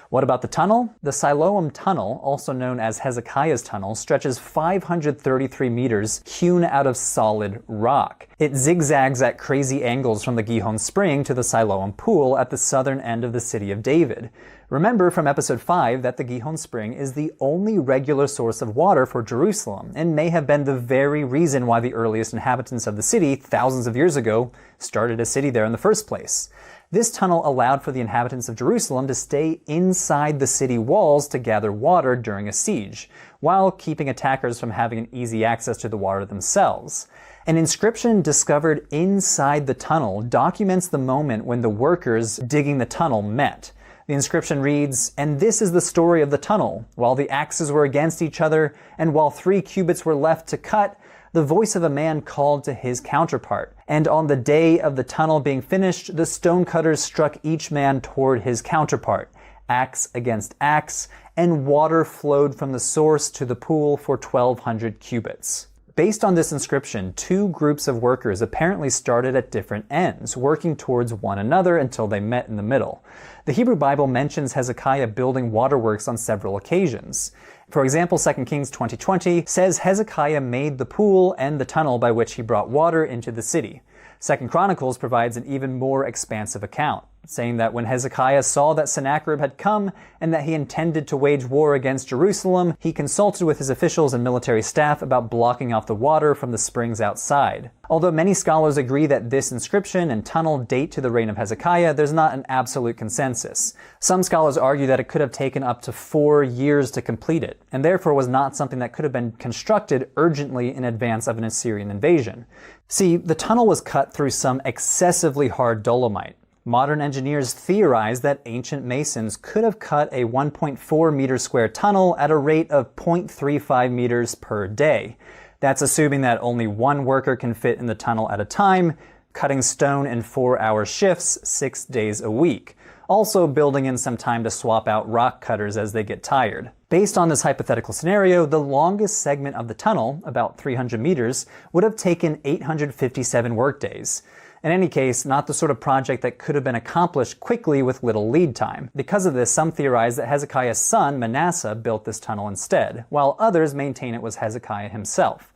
What about the tunnel? The Siloam Tunnel, also known as Hezekiah's Tunnel, stretches 533 meters hewn out of solid rock. It zigzags at crazy angles from the Gihon Spring to the Siloam Pool at the southern end of the city of David. Remember from episode 5 that the Gihon Spring is the only regular source of water for Jerusalem, and may have been the very reason why the earliest inhabitants of the city, thousands of years ago, started a city there in the first place. This tunnel allowed for the inhabitants of Jerusalem to stay inside the city walls to gather water during a siege, while keeping attackers from having an easy access to the water themselves. An inscription discovered inside the tunnel documents the moment when the workers digging the tunnel met. The inscription reads, "And this is the story of the tunnel. While the axes were against each other, and while 3 cubits were left to cut, the voice of a man called to his counterpart. And on the day of the tunnel being finished, the stonecutters struck each man toward his counterpart, axe against axe, and water flowed from the source to the pool for 1,200 cubits." Based on this inscription, 2 groups of workers apparently started at different ends, working towards one another until they met in the middle. The Hebrew Bible mentions Hezekiah building waterworks on several occasions. For example, 2 Kings 20:20 says Hezekiah made the pool and the tunnel by which he brought water into the city. 2 Chronicles provides an even more expansive account, saying that when Hezekiah saw that Sennacherib had come and that he intended to wage war against Jerusalem, he consulted with his officials and military staff about blocking off the water from the springs outside. Although many scholars agree that this inscription and tunnel date to the reign of Hezekiah, there's not an absolute consensus. Some scholars argue that it could have taken up to 4 years to complete it, and therefore was not something that could have been constructed urgently in advance of an Assyrian invasion. See, the tunnel was cut through some excessively hard dolomite. Modern engineers theorize that ancient masons could have cut a 1.4 meter square tunnel at a rate of 0.35 meters per day. That's assuming that only one worker can fit in the tunnel at a time, cutting stone in 4-hour shifts 6 days a week. Also building in some time to swap out rock cutters as they get tired. Based on this hypothetical scenario, the longest segment of the tunnel, about 300 meters, would have taken 857 workdays. In any case, not the sort of project that could have been accomplished quickly with little lead time. Because of this, some theorize that Hezekiah's son, Manasseh, built this tunnel instead, while others maintain it was Hezekiah himself.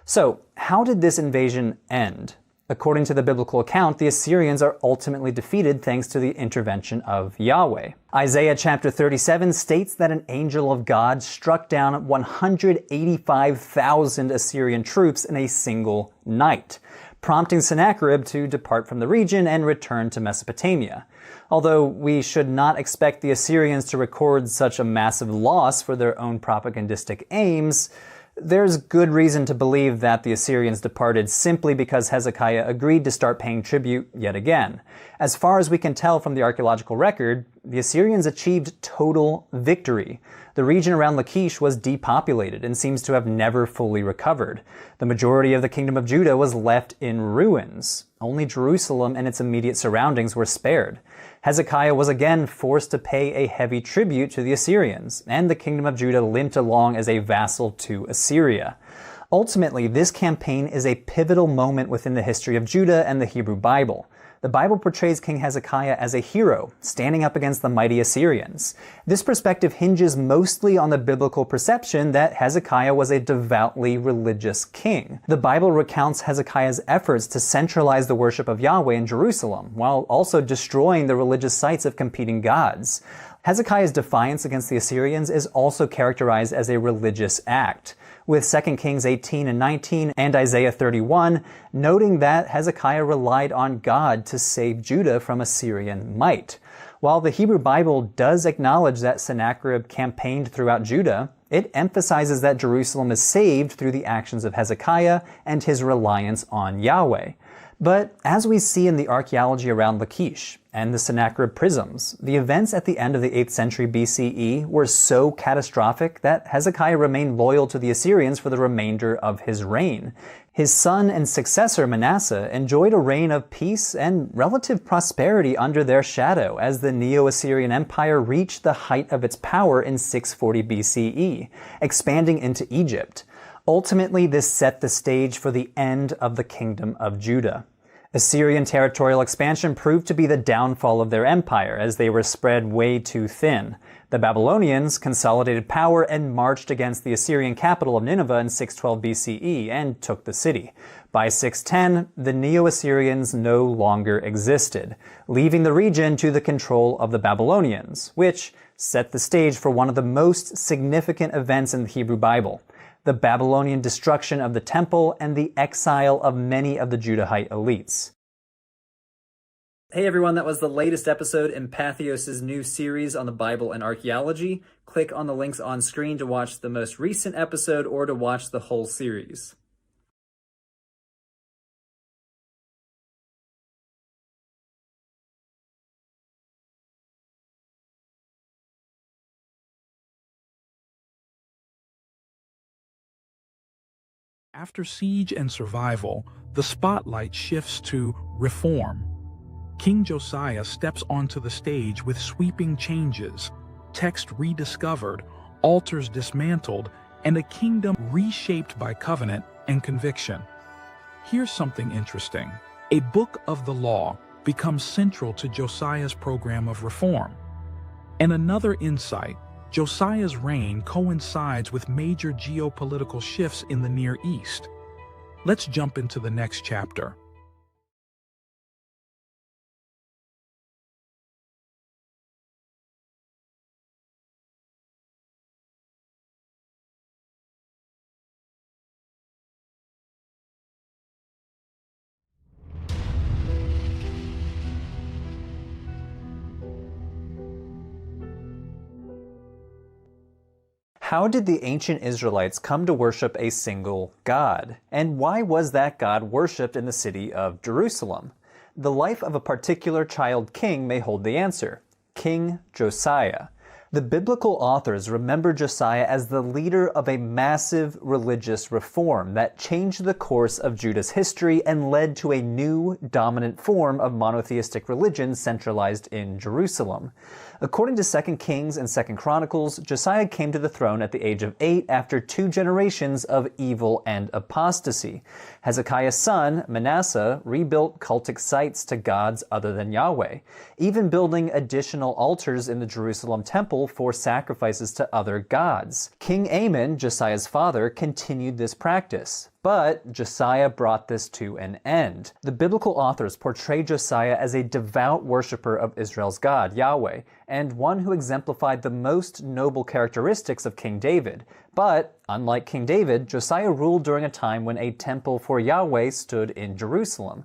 So, how did this invasion end? According to the biblical account, the Assyrians are ultimately defeated thanks to the intervention of Yahweh. Isaiah chapter 37 states that an angel of God struck down 185,000 Assyrian troops in a single night, prompting Sennacherib to depart from the region and return to Mesopotamia. Although we should not expect the Assyrians to record such a massive loss for their own propagandistic aims, there's good reason to believe that the Assyrians departed simply because Hezekiah agreed to start paying tribute yet again. As far as we can tell from the archaeological record, the Assyrians achieved total victory. The region around Lachish was depopulated and seems to have never fully recovered. The majority of the kingdom of Judah was left in ruins. Only Jerusalem and its immediate surroundings were spared. Hezekiah was again forced to pay a heavy tribute to the Assyrians, and the kingdom of Judah limped along as a vassal to Assyria. Ultimately, this campaign is a pivotal moment within the history of Judah and the Hebrew Bible. The Bible portrays King Hezekiah as a hero, standing up against the mighty Assyrians. This perspective hinges mostly on the biblical perception that Hezekiah was a devoutly religious king. The Bible recounts Hezekiah's efforts to centralize the worship of Yahweh in Jerusalem, while also destroying the religious sites of competing gods. Hezekiah's defiance against the Assyrians is also characterized as a religious act, with 2 Kings 18 and 19 and Isaiah 31 noting that Hezekiah relied on God to save Judah from Assyrian might. While the Hebrew Bible does acknowledge that Sennacherib campaigned throughout Judah, it emphasizes that Jerusalem is saved through the actions of Hezekiah and his reliance on Yahweh. But as we see in the archaeology around Lachish and the Sennacherib prisms, the events at the end of the 8th century BCE were so catastrophic that Hezekiah remained loyal to the Assyrians for the remainder of his reign. His son and successor Manasseh enjoyed a reign of peace and relative prosperity under their shadow as the Neo-Assyrian Empire reached the height of its power in 640 BCE, expanding into Egypt. Ultimately, this set the stage for the end of the Kingdom of Judah. Assyrian territorial expansion proved to be the downfall of their empire, as they were spread way too thin. The Babylonians consolidated power and marched against the Assyrian capital of Nineveh in 612 BCE and took the city. By 610, the Neo-Assyrians no longer existed, leaving the region to the control of the Babylonians, which set the stage for one of the most significant events in the Hebrew Bible: the Babylonian destruction of the temple and the exile of many of the Judahite elites. Hey everyone, that was the latest episode in Patheos' new series on the Bible and archaeology. Click on the links on screen to watch the most recent episode or to watch the whole series. After siege and survival, the spotlight shifts to reform. King Josiah steps onto the stage with sweeping changes, text rediscovered, altars dismantled, and a kingdom reshaped by covenant and conviction. Here's something interesting. A book of the law becomes central to Josiah's program of reform. And another insight: Josiah's reign coincides with major geopolitical shifts in the Near East. Let's jump into the next chapter. How did the ancient Israelites come to worship a single God? And why was that God worshipped in the city of Jerusalem? The life of a particular child king may hold the answer: King Josiah. The biblical authors remember Josiah as the leader of a massive religious reform that changed the course of Judah's history and led to a new dominant form of monotheistic religion centralized in Jerusalem. According to 2 Kings and 2 Chronicles, Josiah came to the throne at the age of 8 after 2 generations of evil and apostasy. Hezekiah's son, Manasseh, rebuilt cultic sites to gods other than Yahweh, even building additional altars in the Jerusalem temple for sacrifices to other gods. King Amon, Josiah's father, continued this practice. But Josiah brought this to an end. The biblical authors portray Josiah as a devout worshiper of Israel's God, Yahweh, and one who exemplified the most noble characteristics of King David. But, unlike King David, Josiah ruled during a time when a temple for Yahweh stood in Jerusalem.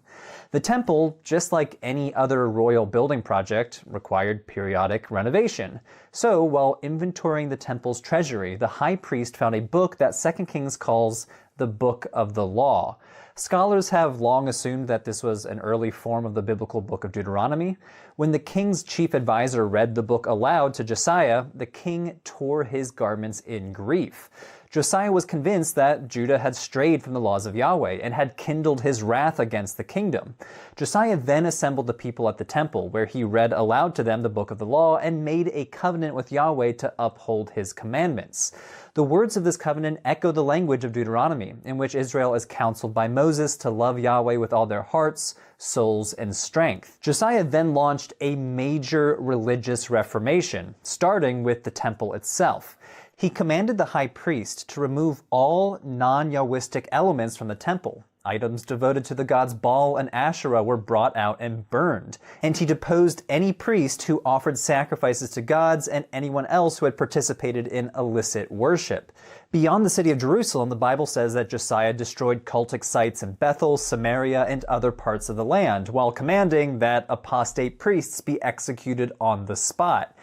The temple, just like any other royal building project, required periodic renovation. So, while inventorying the temple's treasury, the high priest found a book that 2 Kings calls the Book of the Law. Scholars have long assumed that this was an early form of the biblical book of Deuteronomy. When the king's chief advisor read the book aloud to Josiah, the king tore his garments in grief. Josiah was convinced that Judah had strayed from the laws of Yahweh and had kindled his wrath against the kingdom. Josiah then assembled the people at the temple, where he read aloud to them the book of the law and made a covenant with Yahweh to uphold his commandments. The words of this covenant echo the language of Deuteronomy, in which Israel is counseled by Moses to love Yahweh with all their hearts, souls, and strength. Josiah then launched a major religious reformation, starting with the temple itself. He commanded the high priest to remove all non-Yahwistic elements from the temple. Items devoted to the gods Baal and Asherah were brought out and burned, and he deposed any priest who offered sacrifices to gods and anyone else who had participated in illicit worship. Beyond the city of Jerusalem, the Bible says that Josiah destroyed cultic sites in Bethel, Samaria, and other parts of the land, while commanding that apostate priests be executed on the spot.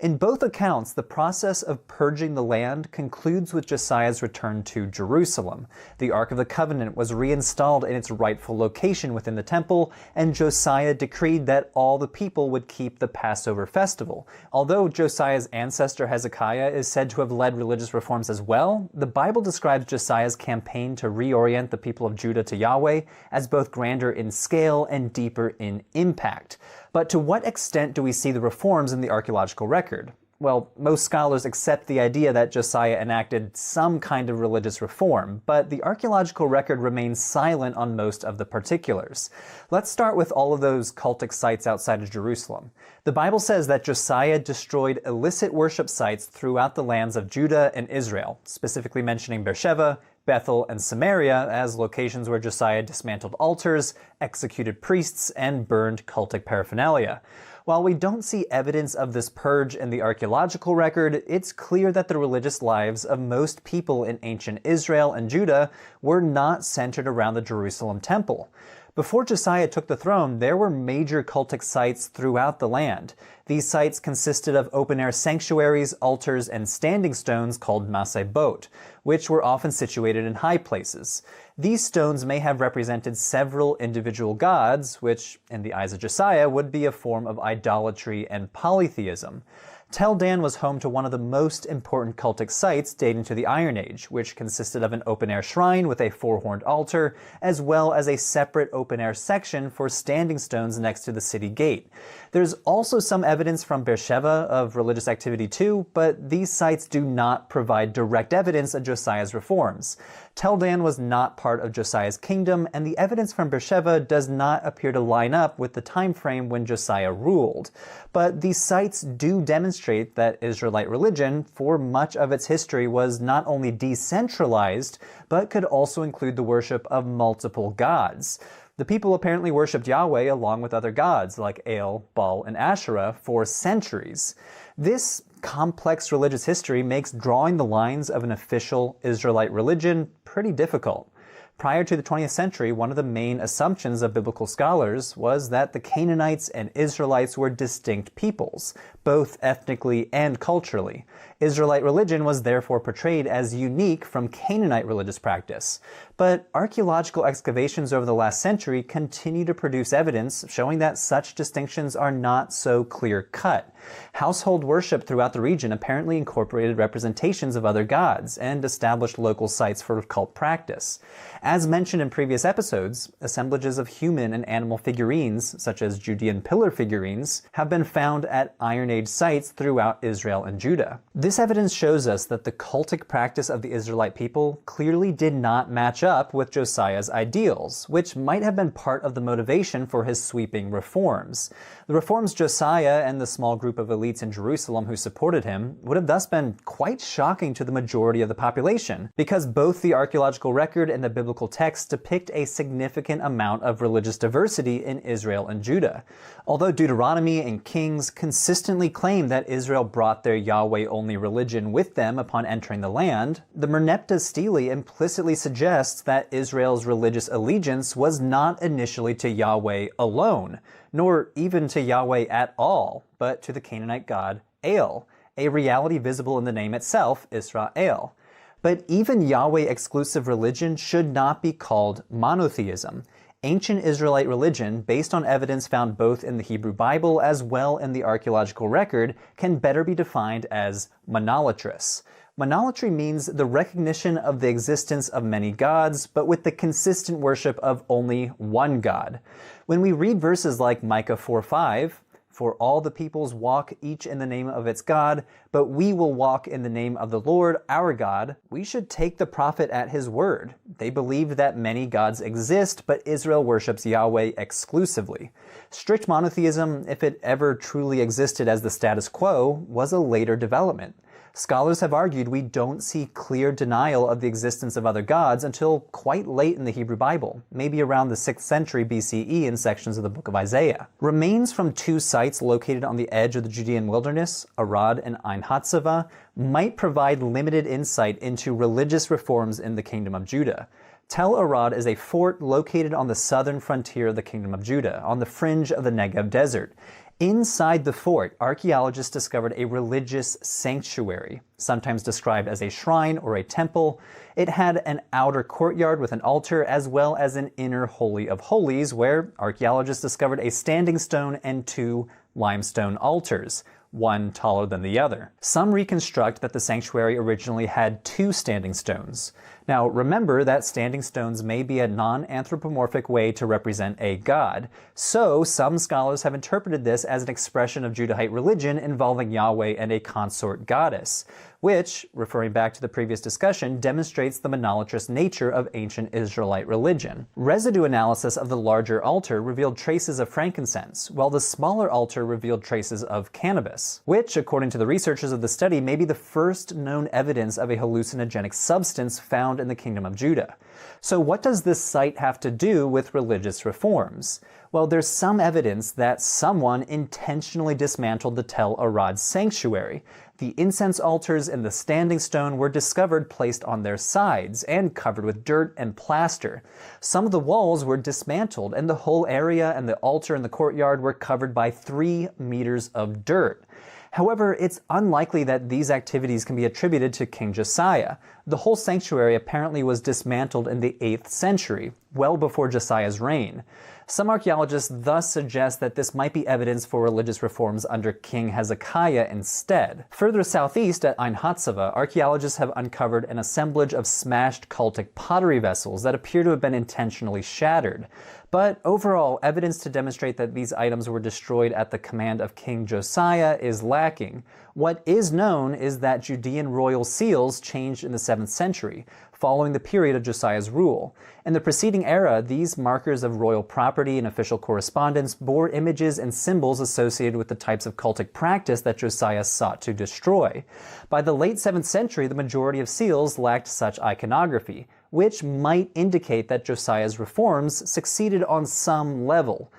In both accounts, the process of purging the land concludes with Josiah's return to Jerusalem. The Ark of the Covenant was reinstalled in its rightful location within the temple, and Josiah decreed that all the people would keep the Passover festival. Although Josiah's ancestor Hezekiah is said to have led religious reforms as well, the Bible describes Josiah's campaign to reorient the people of Judah to Yahweh as both grander in scale and deeper in impact. But to what extent do we see the reforms in the archaeological record? Well, most scholars accept the idea that Josiah enacted some kind of religious reform, but the archaeological record remains silent on most of the particulars. Let's start with all of those cultic sites outside of Jerusalem. The Bible says that Josiah destroyed illicit worship sites throughout the lands of Judah and Israel, specifically mentioning Beersheba, Bethel, and Samaria as locations where Josiah dismantled altars, executed priests, and burned cultic paraphernalia. While we don't see evidence of this purge in the archaeological record, it's clear that the religious lives of most people in ancient Israel and Judah were not centered around the Jerusalem temple. Before Josiah took the throne, there were major cultic sites throughout the land. These sites consisted of open-air sanctuaries, altars, and standing stones called masebot, which were often situated in high places. These stones may have represented several individual gods, which, in the eyes of Josiah, would be a form of idolatry and polytheism. Tel Dan was home to one of the most important cultic sites dating to the Iron Age, which consisted of an open-air shrine with a four-horned altar, as well as a separate open-air section for standing stones next to the city gate. There's also some evidence from Beersheba of religious activity too, but these sites do not provide direct evidence of Josiah's reforms. Tel Dan was not part of Josiah's kingdom, and the evidence from Beersheba does not appear to line up with the time frame when Josiah ruled. But these sites do demonstrate that Israelite religion, for much of its history, was not only decentralized, but could also include the worship of multiple gods. The people apparently worshipped Yahweh along with other gods like El, Baal, and Asherah for centuries. This complex religious history makes drawing the lines of an official Israelite religion pretty difficult. Prior to the 20th century, one of the main assumptions of biblical scholars was that the Canaanites and Israelites were distinct peoples, both ethnically and culturally. Israelite religion was therefore portrayed as unique from Canaanite religious practice. But archaeological excavations over the last century continue to produce evidence showing that such distinctions are not so clear-cut. Household worship throughout the region apparently incorporated representations of other gods and established local sites for cult practice. As mentioned in previous episodes, assemblages of human and animal figurines, such as Judean pillar figurines, have been found at Iron Age sites throughout Israel and Judah. This evidence shows us that the cultic practice of the Israelite people clearly did not match up with Josiah's ideals, which might have been part of the motivation for his sweeping reforms. The reforms Josiah and the small group of elites in Jerusalem who supported him would have thus been quite shocking to the majority of the population, because both the archaeological record and the biblical text depict a significant amount of religious diversity in Israel and Judah. Although Deuteronomy and Kings consistently claim that Israel brought their Yahweh-only religion with them upon entering the land, the Merneptah Stele implicitly suggests that Israel's religious allegiance was not initially to Yahweh alone, nor even to Yahweh at all, but to the Canaanite god El, a reality visible in the name itself, Israel. But even Yahweh-exclusive religion should not be called monotheism. Ancient Israelite religion, based on evidence found both in the Hebrew Bible as well in the archaeological record, can better be defined as monolatrous. Monolatry means the recognition of the existence of many gods, but with the consistent worship of only one God. When we read verses like Micah 4:5, "For all the peoples walk each in the name of its God, but we will walk in the name of the Lord our God," we should take the prophet at his word. They believed that many gods exist, but Israel worships Yahweh exclusively. Strict monotheism, if it ever truly existed as the status quo, was a later development. Scholars have argued we don't see clear denial of the existence of other gods until quite late in the Hebrew Bible, maybe around the 6th century BCE in sections of the book of Isaiah. Remains from two sites located on the edge of the Judean wilderness, Arad and Ein Hatzavah, might provide limited insight into religious reforms in the Kingdom of Judah. Tel Arad is a fort located on the southern frontier of the Kingdom of Judah, on the fringe of the Negev desert. Inside the fort, archaeologists discovered a religious sanctuary, sometimes described as a shrine or a temple. It had an outer courtyard with an altar, as well as an inner Holy of Holies, where archaeologists discovered a standing stone and two limestone altars, one taller than the other. Some reconstruct that the sanctuary originally had two standing stones. Now, remember that standing stones may be a non-anthropomorphic way to represent a god, so some scholars have interpreted this as an expression of Judahite religion involving Yahweh and a consort goddess, which, referring back to the previous discussion, demonstrates the monolatrous nature of ancient Israelite religion. Residue analysis of the larger altar revealed traces of frankincense, while the smaller altar revealed traces of cannabis, which, according to the researchers of the study, may be the first known evidence of a hallucinogenic substance found in the Kingdom of Judah. So what does this site have to do with religious reforms? Well, there's some evidence that someone intentionally dismantled the Tel Arad sanctuary. The incense altars and the standing stone were discovered placed on their sides and covered with dirt and plaster. Some of the walls were dismantled, and the whole area and the altar and the courtyard were covered by 3 meters of dirt. However, it's unlikely that these activities can be attributed to King Josiah. The whole sanctuary apparently was dismantled in the 8th century, well before Josiah's reign. Some archaeologists thus suggest that this might be evidence for religious reforms under King Hezekiah instead. Further southeast at Ein Hatzavah, archaeologists have uncovered an assemblage of smashed cultic pottery vessels that appear to have been intentionally shattered. But overall, evidence to demonstrate that these items were destroyed at the command of King Josiah is lacking. What is known is that Judean royal seals changed in the 7th century, following the period of Josiah's rule. In the preceding era, these markers of royal property and official correspondence bore images and symbols associated with the types of cultic practice that Josiah sought to destroy. By the late 7th century, the majority of seals lacked such iconography, which might indicate that Josiah's reforms succeeded on some level.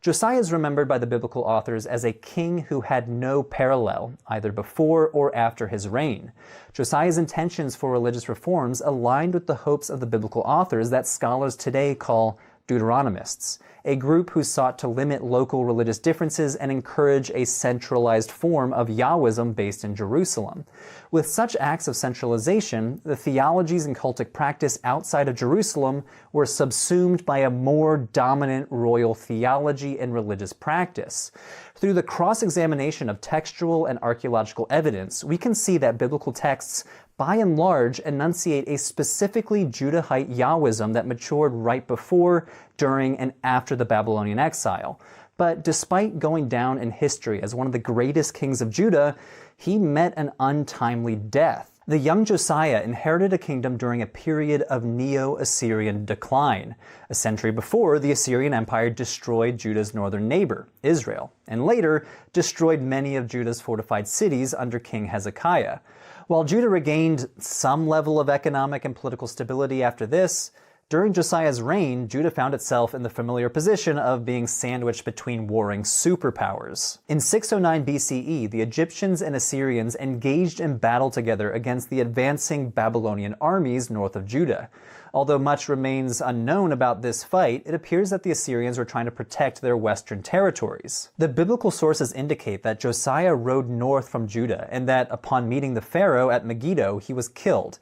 Josiah is remembered by the biblical authors as a king who had no parallel, either before or after his reign. Josiah's intentions for religious reforms aligned with the hopes of the biblical authors that scholars today call Deuteronomists, a group who sought to limit local religious differences and encourage a centralized form of Yahwism based in Jerusalem. With such acts of centralization, the theologies and cultic practice outside of Jerusalem were subsumed by a more dominant royal theology and religious practice. Through the cross-examination of textual and archaeological evidence, we can see that biblical texts by and large enunciate a specifically Judahite Yahwism that matured right before, during, and after the Babylonian exile. But despite going down in history as one of the greatest kings of Judah, he met an untimely death. The young Josiah inherited a kingdom during a period of Neo-Assyrian decline. A century before, the Assyrian Empire destroyed Judah's northern neighbor, Israel, and later destroyed many of Judah's fortified cities under King Hezekiah. While Judah regained some level of economic and political stability after this, during Josiah's reign, Judah found itself in the familiar position of being sandwiched between warring superpowers. In 609 BCE, the Egyptians and Assyrians engaged in battle together against the advancing Babylonian armies north of Judah. Although much remains unknown about this fight, it appears that the Assyrians were trying to protect their western territories. The biblical sources indicate that Josiah rode north from Judah and that upon meeting the Pharaoh at Megiddo, he was killed.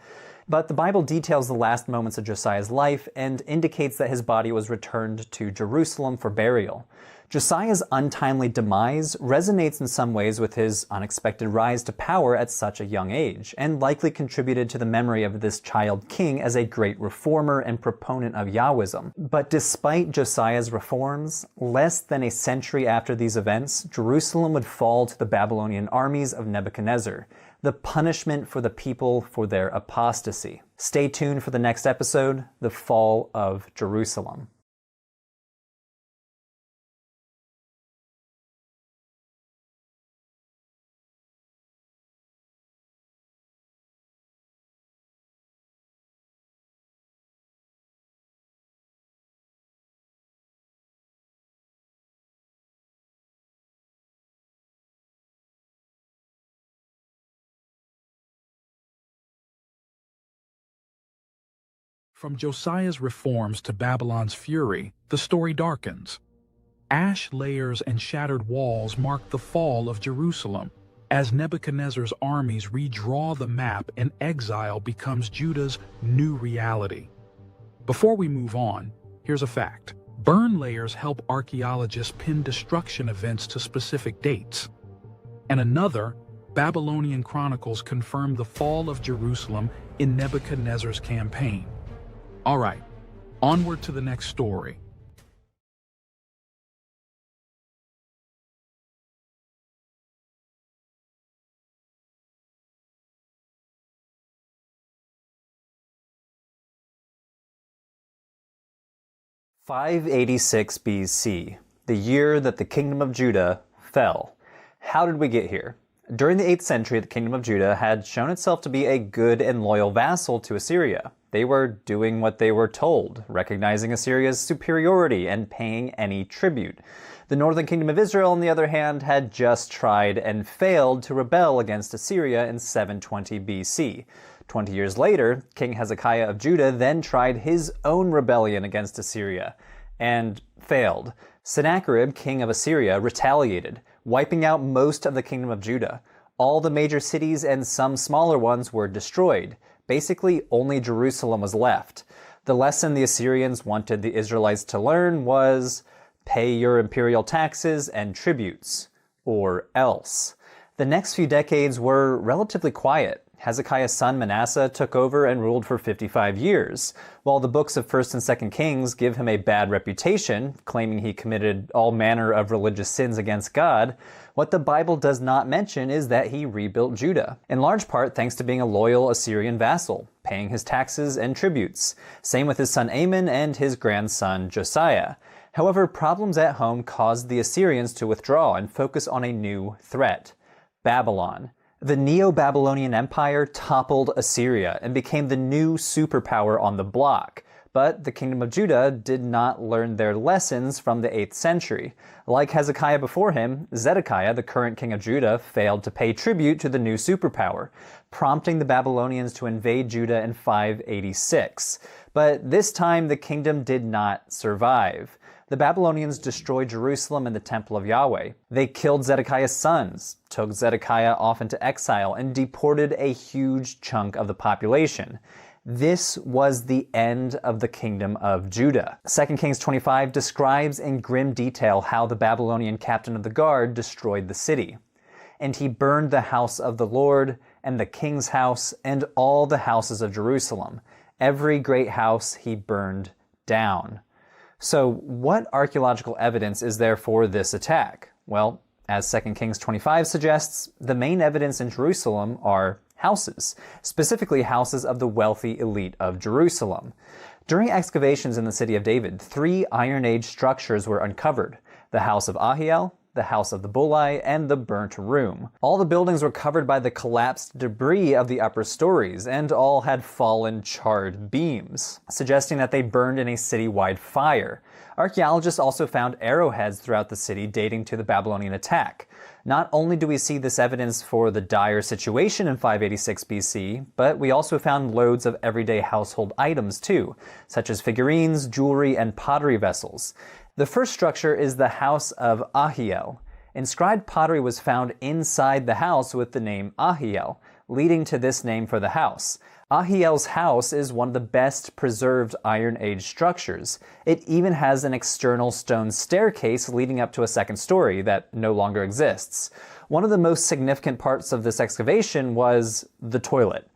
But the Bible details the last moments of Josiah's life and indicates that his body was returned to Jerusalem for burial. Josiah's untimely demise resonates in some ways with his unexpected rise to power at such a young age, and likely contributed to the memory of this child king as a great reformer and proponent of Yahwism. But despite Josiah's reforms, less than a century after these events, Jerusalem would fall to the Babylonian armies of Nebuchadnezzar, the punishment for the people for their apostasy. Stay tuned for the next episode, The Fall of Jerusalem. From Josiah's reforms to Babylon's fury, the story darkens. Ash layers and shattered walls mark the fall of Jerusalem, as Nebuchadnezzar's armies redraw the map and exile becomes Judah's new reality. Before we move on, here's a fact. Burn layers help archaeologists pin destruction events to specific dates. And another, Babylonian chronicles confirm the fall of Jerusalem in Nebuchadnezzar's campaign. All right, onward to the next story. "586 BC, the year that the kingdom of Judah fell." How did we get here? During the 8th century, the kingdom of Judah had shown itself to be a good and loyal vassal to Assyria. They were doing what they were told, recognizing Assyria's superiority and paying any tribute. The northern kingdom of Israel, on the other hand, had just tried and failed to rebel against Assyria in 720 BC. 20 years later, King Hezekiah of Judah then tried his own rebellion against Assyria and failed. Sennacherib, king of Assyria, retaliated, wiping out most of the kingdom of Judah. All the major cities and some smaller ones were destroyed. Basically, only Jerusalem was left. The lesson the Assyrians wanted the Israelites to learn was, pay your imperial taxes and tributes, or else. The next few decades were relatively quiet. Hezekiah's son Manasseh took over and ruled for 55 years. While the books of 1st and 2nd Kings give him a bad reputation, claiming he committed all manner of religious sins against God, what the Bible does not mention is that he rebuilt Judah, in large part thanks to being a loyal Assyrian vassal, paying his taxes and tributes. Same with his son Amon and his grandson Josiah. However, problems at home caused the Assyrians to withdraw and focus on a new threat: Babylon. The Neo-Babylonian Empire toppled Assyria and became the new superpower on the block. But the kingdom of Judah did not learn their lessons from the 8th century. Like Hezekiah before him, Zedekiah, the current king of Judah, failed to pay tribute to the new superpower, prompting the Babylonians to invade Judah in 586. But this time the kingdom did not survive. The Babylonians destroyed Jerusalem and the Temple of Yahweh. They killed Zedekiah's sons, took Zedekiah off into exile, and deported a huge chunk of the population. This was the end of the kingdom of Judah. 2 Kings 25 describes in grim detail how the Babylonian captain of the guard destroyed the city. "And he burned the house of the Lord, and the king's house, and all the houses of Jerusalem. Every great house he burned down." So what archaeological evidence is there for this attack? Well, as 2 Kings 25 suggests, the main evidence in Jerusalem are houses, specifically houses of the wealthy elite of Jerusalem. During excavations in the city of David, 3 Iron Age structures were uncovered: the house of Ahiel, the house of the Bulai, and the burnt room. All the buildings were covered by the collapsed debris of the upper stories, and all had fallen charred beams, suggesting that they burned in a city-wide fire. Archaeologists also found arrowheads throughout the city dating to the Babylonian attack. Not only do we see this evidence for the dire situation in 586 BC, but we also found loads of everyday household items too, such as figurines, jewelry, and pottery vessels. The first structure is the house of Ahiel. Inscribed pottery was found inside the house with the name Ahiel, leading to this name for the house. Ahiel's house is one of the best preserved Iron Age structures. It even has an external stone staircase leading up to a second story that no longer exists. One of the most significant parts of this excavation was the toilet.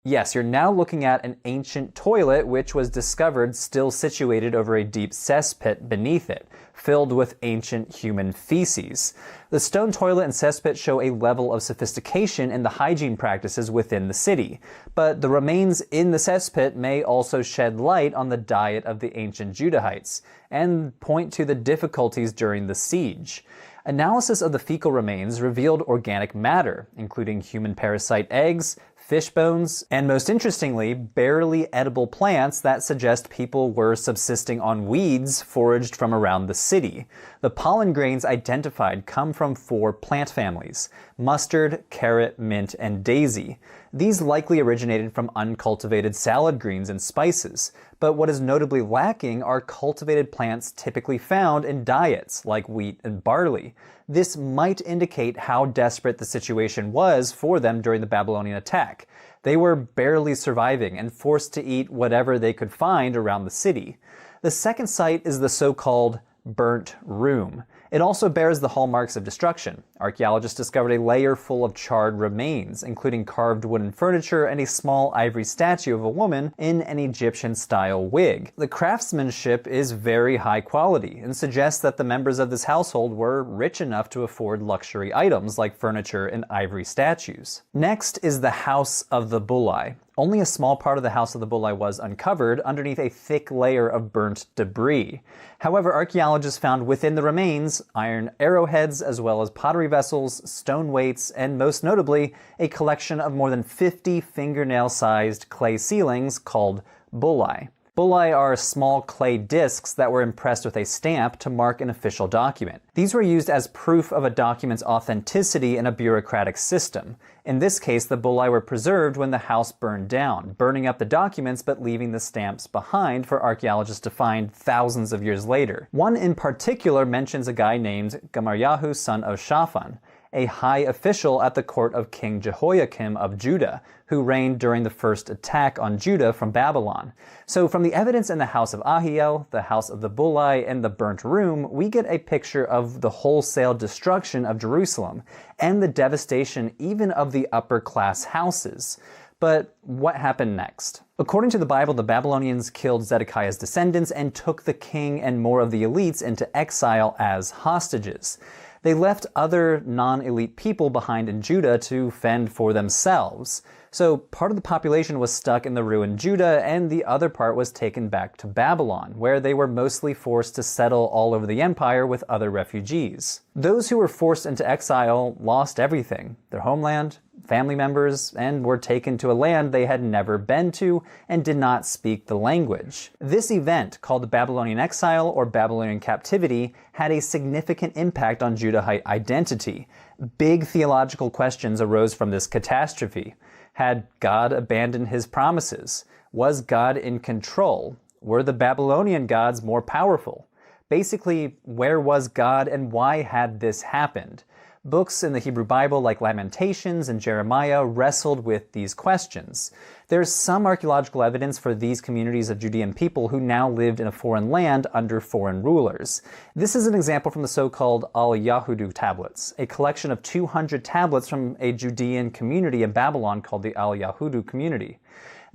Yes, you're now looking at an ancient toilet which was discovered still situated over a deep cesspit beneath it, filled with ancient human feces. The stone toilet and cesspit show a level of sophistication in the hygiene practices within the city, but the remains in the cesspit may also shed light on the diet of the ancient Judahites, and point to the difficulties during the siege. Analysis of the fecal remains revealed organic matter, including human parasite eggs, fish bones, and most interestingly, barely edible plants that suggest people were subsisting on weeds foraged from around the city. The pollen grains identified come from 4 plant families: mustard, carrot, mint, and daisy. These likely originated from uncultivated salad greens and spices, But what is notably lacking are cultivated plants typically found in diets, like wheat and barley. This might indicate how desperate the situation was for them during the Babylonian attack. They were barely surviving and forced to eat whatever they could find around the city. The second site is the so-called burnt room. It also bears the hallmarks of destruction. Archaeologists discovered a layer full of charred remains, including carved wooden furniture and a small ivory statue of a woman in an Egyptian-style wig. The craftsmanship is very high quality and suggests that the members of this household were rich enough to afford luxury items like furniture and ivory statues. Next is the House of the Bulli. Only a small part of the House of the Bulli was uncovered underneath a thick layer of burnt debris. However, archaeologists found within the remains iron arrowheads as well as pottery vessels, stone weights, and most notably, a collection of more than 50 fingernail-sized clay ceilings called bulli. Bulli are small clay discs that were impressed with a stamp to mark an official document. These were used as proof of a document's authenticity in a bureaucratic system. In this case, the bulli were preserved when the house burned down, burning up the documents but leaving the stamps behind for archaeologists to find thousands of years later. One in particular mentions a guy named Gamaryahu, son of Shaphan, a high official at the court of King Jehoiakim of Judah, who reigned during the first attack on Judah from Babylon. So from the evidence in the House of Ahiel, the House of the Bulli, and the Burnt Room, we get a picture of the wholesale destruction of Jerusalem, and the devastation even of the upper-class houses. But what happened next? According to the Bible, the Babylonians killed Zedekiah's descendants and took the king and more of the elites into exile as hostages. They left other non-elite people behind in Judah to fend for themselves. So part of the population was stuck in the ruined Judah, and the other part was taken back to Babylon, where they were mostly forced to settle all over the empire with other refugees. Those who were forced into exile lost everything: their homeland, family members, and were taken to a land they had never been to and did not speak the language. This event, called the Babylonian exile or Babylonian captivity, had a significant impact on Judahite identity. Big theological questions arose from this catastrophe. Had God abandoned his promises? Was God in control? Were the Babylonian gods more powerful? Basically, where was God and why had this happened? Books in the Hebrew Bible like Lamentations and Jeremiah wrestled with these questions. There's some archaeological evidence for these communities of Judean people who now lived in a foreign land under foreign rulers. This is an example from the so-called Al-Yahudu tablets, a collection of 200 tablets from a Judean community in Babylon called the Al-Yahudu community.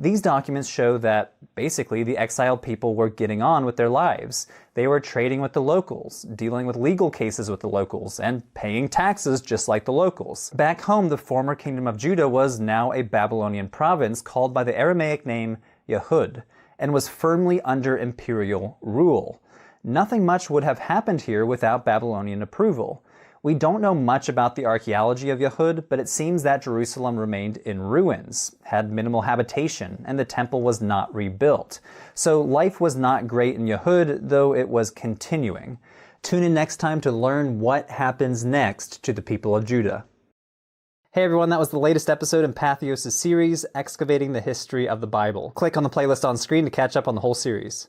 These documents show that, basically, the exiled people were getting on with their lives. They were trading with the locals, dealing with legal cases with the locals, and paying taxes just like the locals. Back home, the former kingdom of Judah was now a Babylonian province called by the Aramaic name Yehud, and was firmly under imperial rule. Nothing much would have happened here without Babylonian approval. We don't know much about the archaeology of Yehud, but it seems that Jerusalem remained in ruins, had minimal habitation, and the temple was not rebuilt. So life was not great in Yehud, though it was continuing. Tune in next time to learn what happens next to the people of Judah. Hey everyone, that was the latest episode in Patheos' series, Excavating the History of the Bible. Click on the playlist on screen to catch up on the whole series.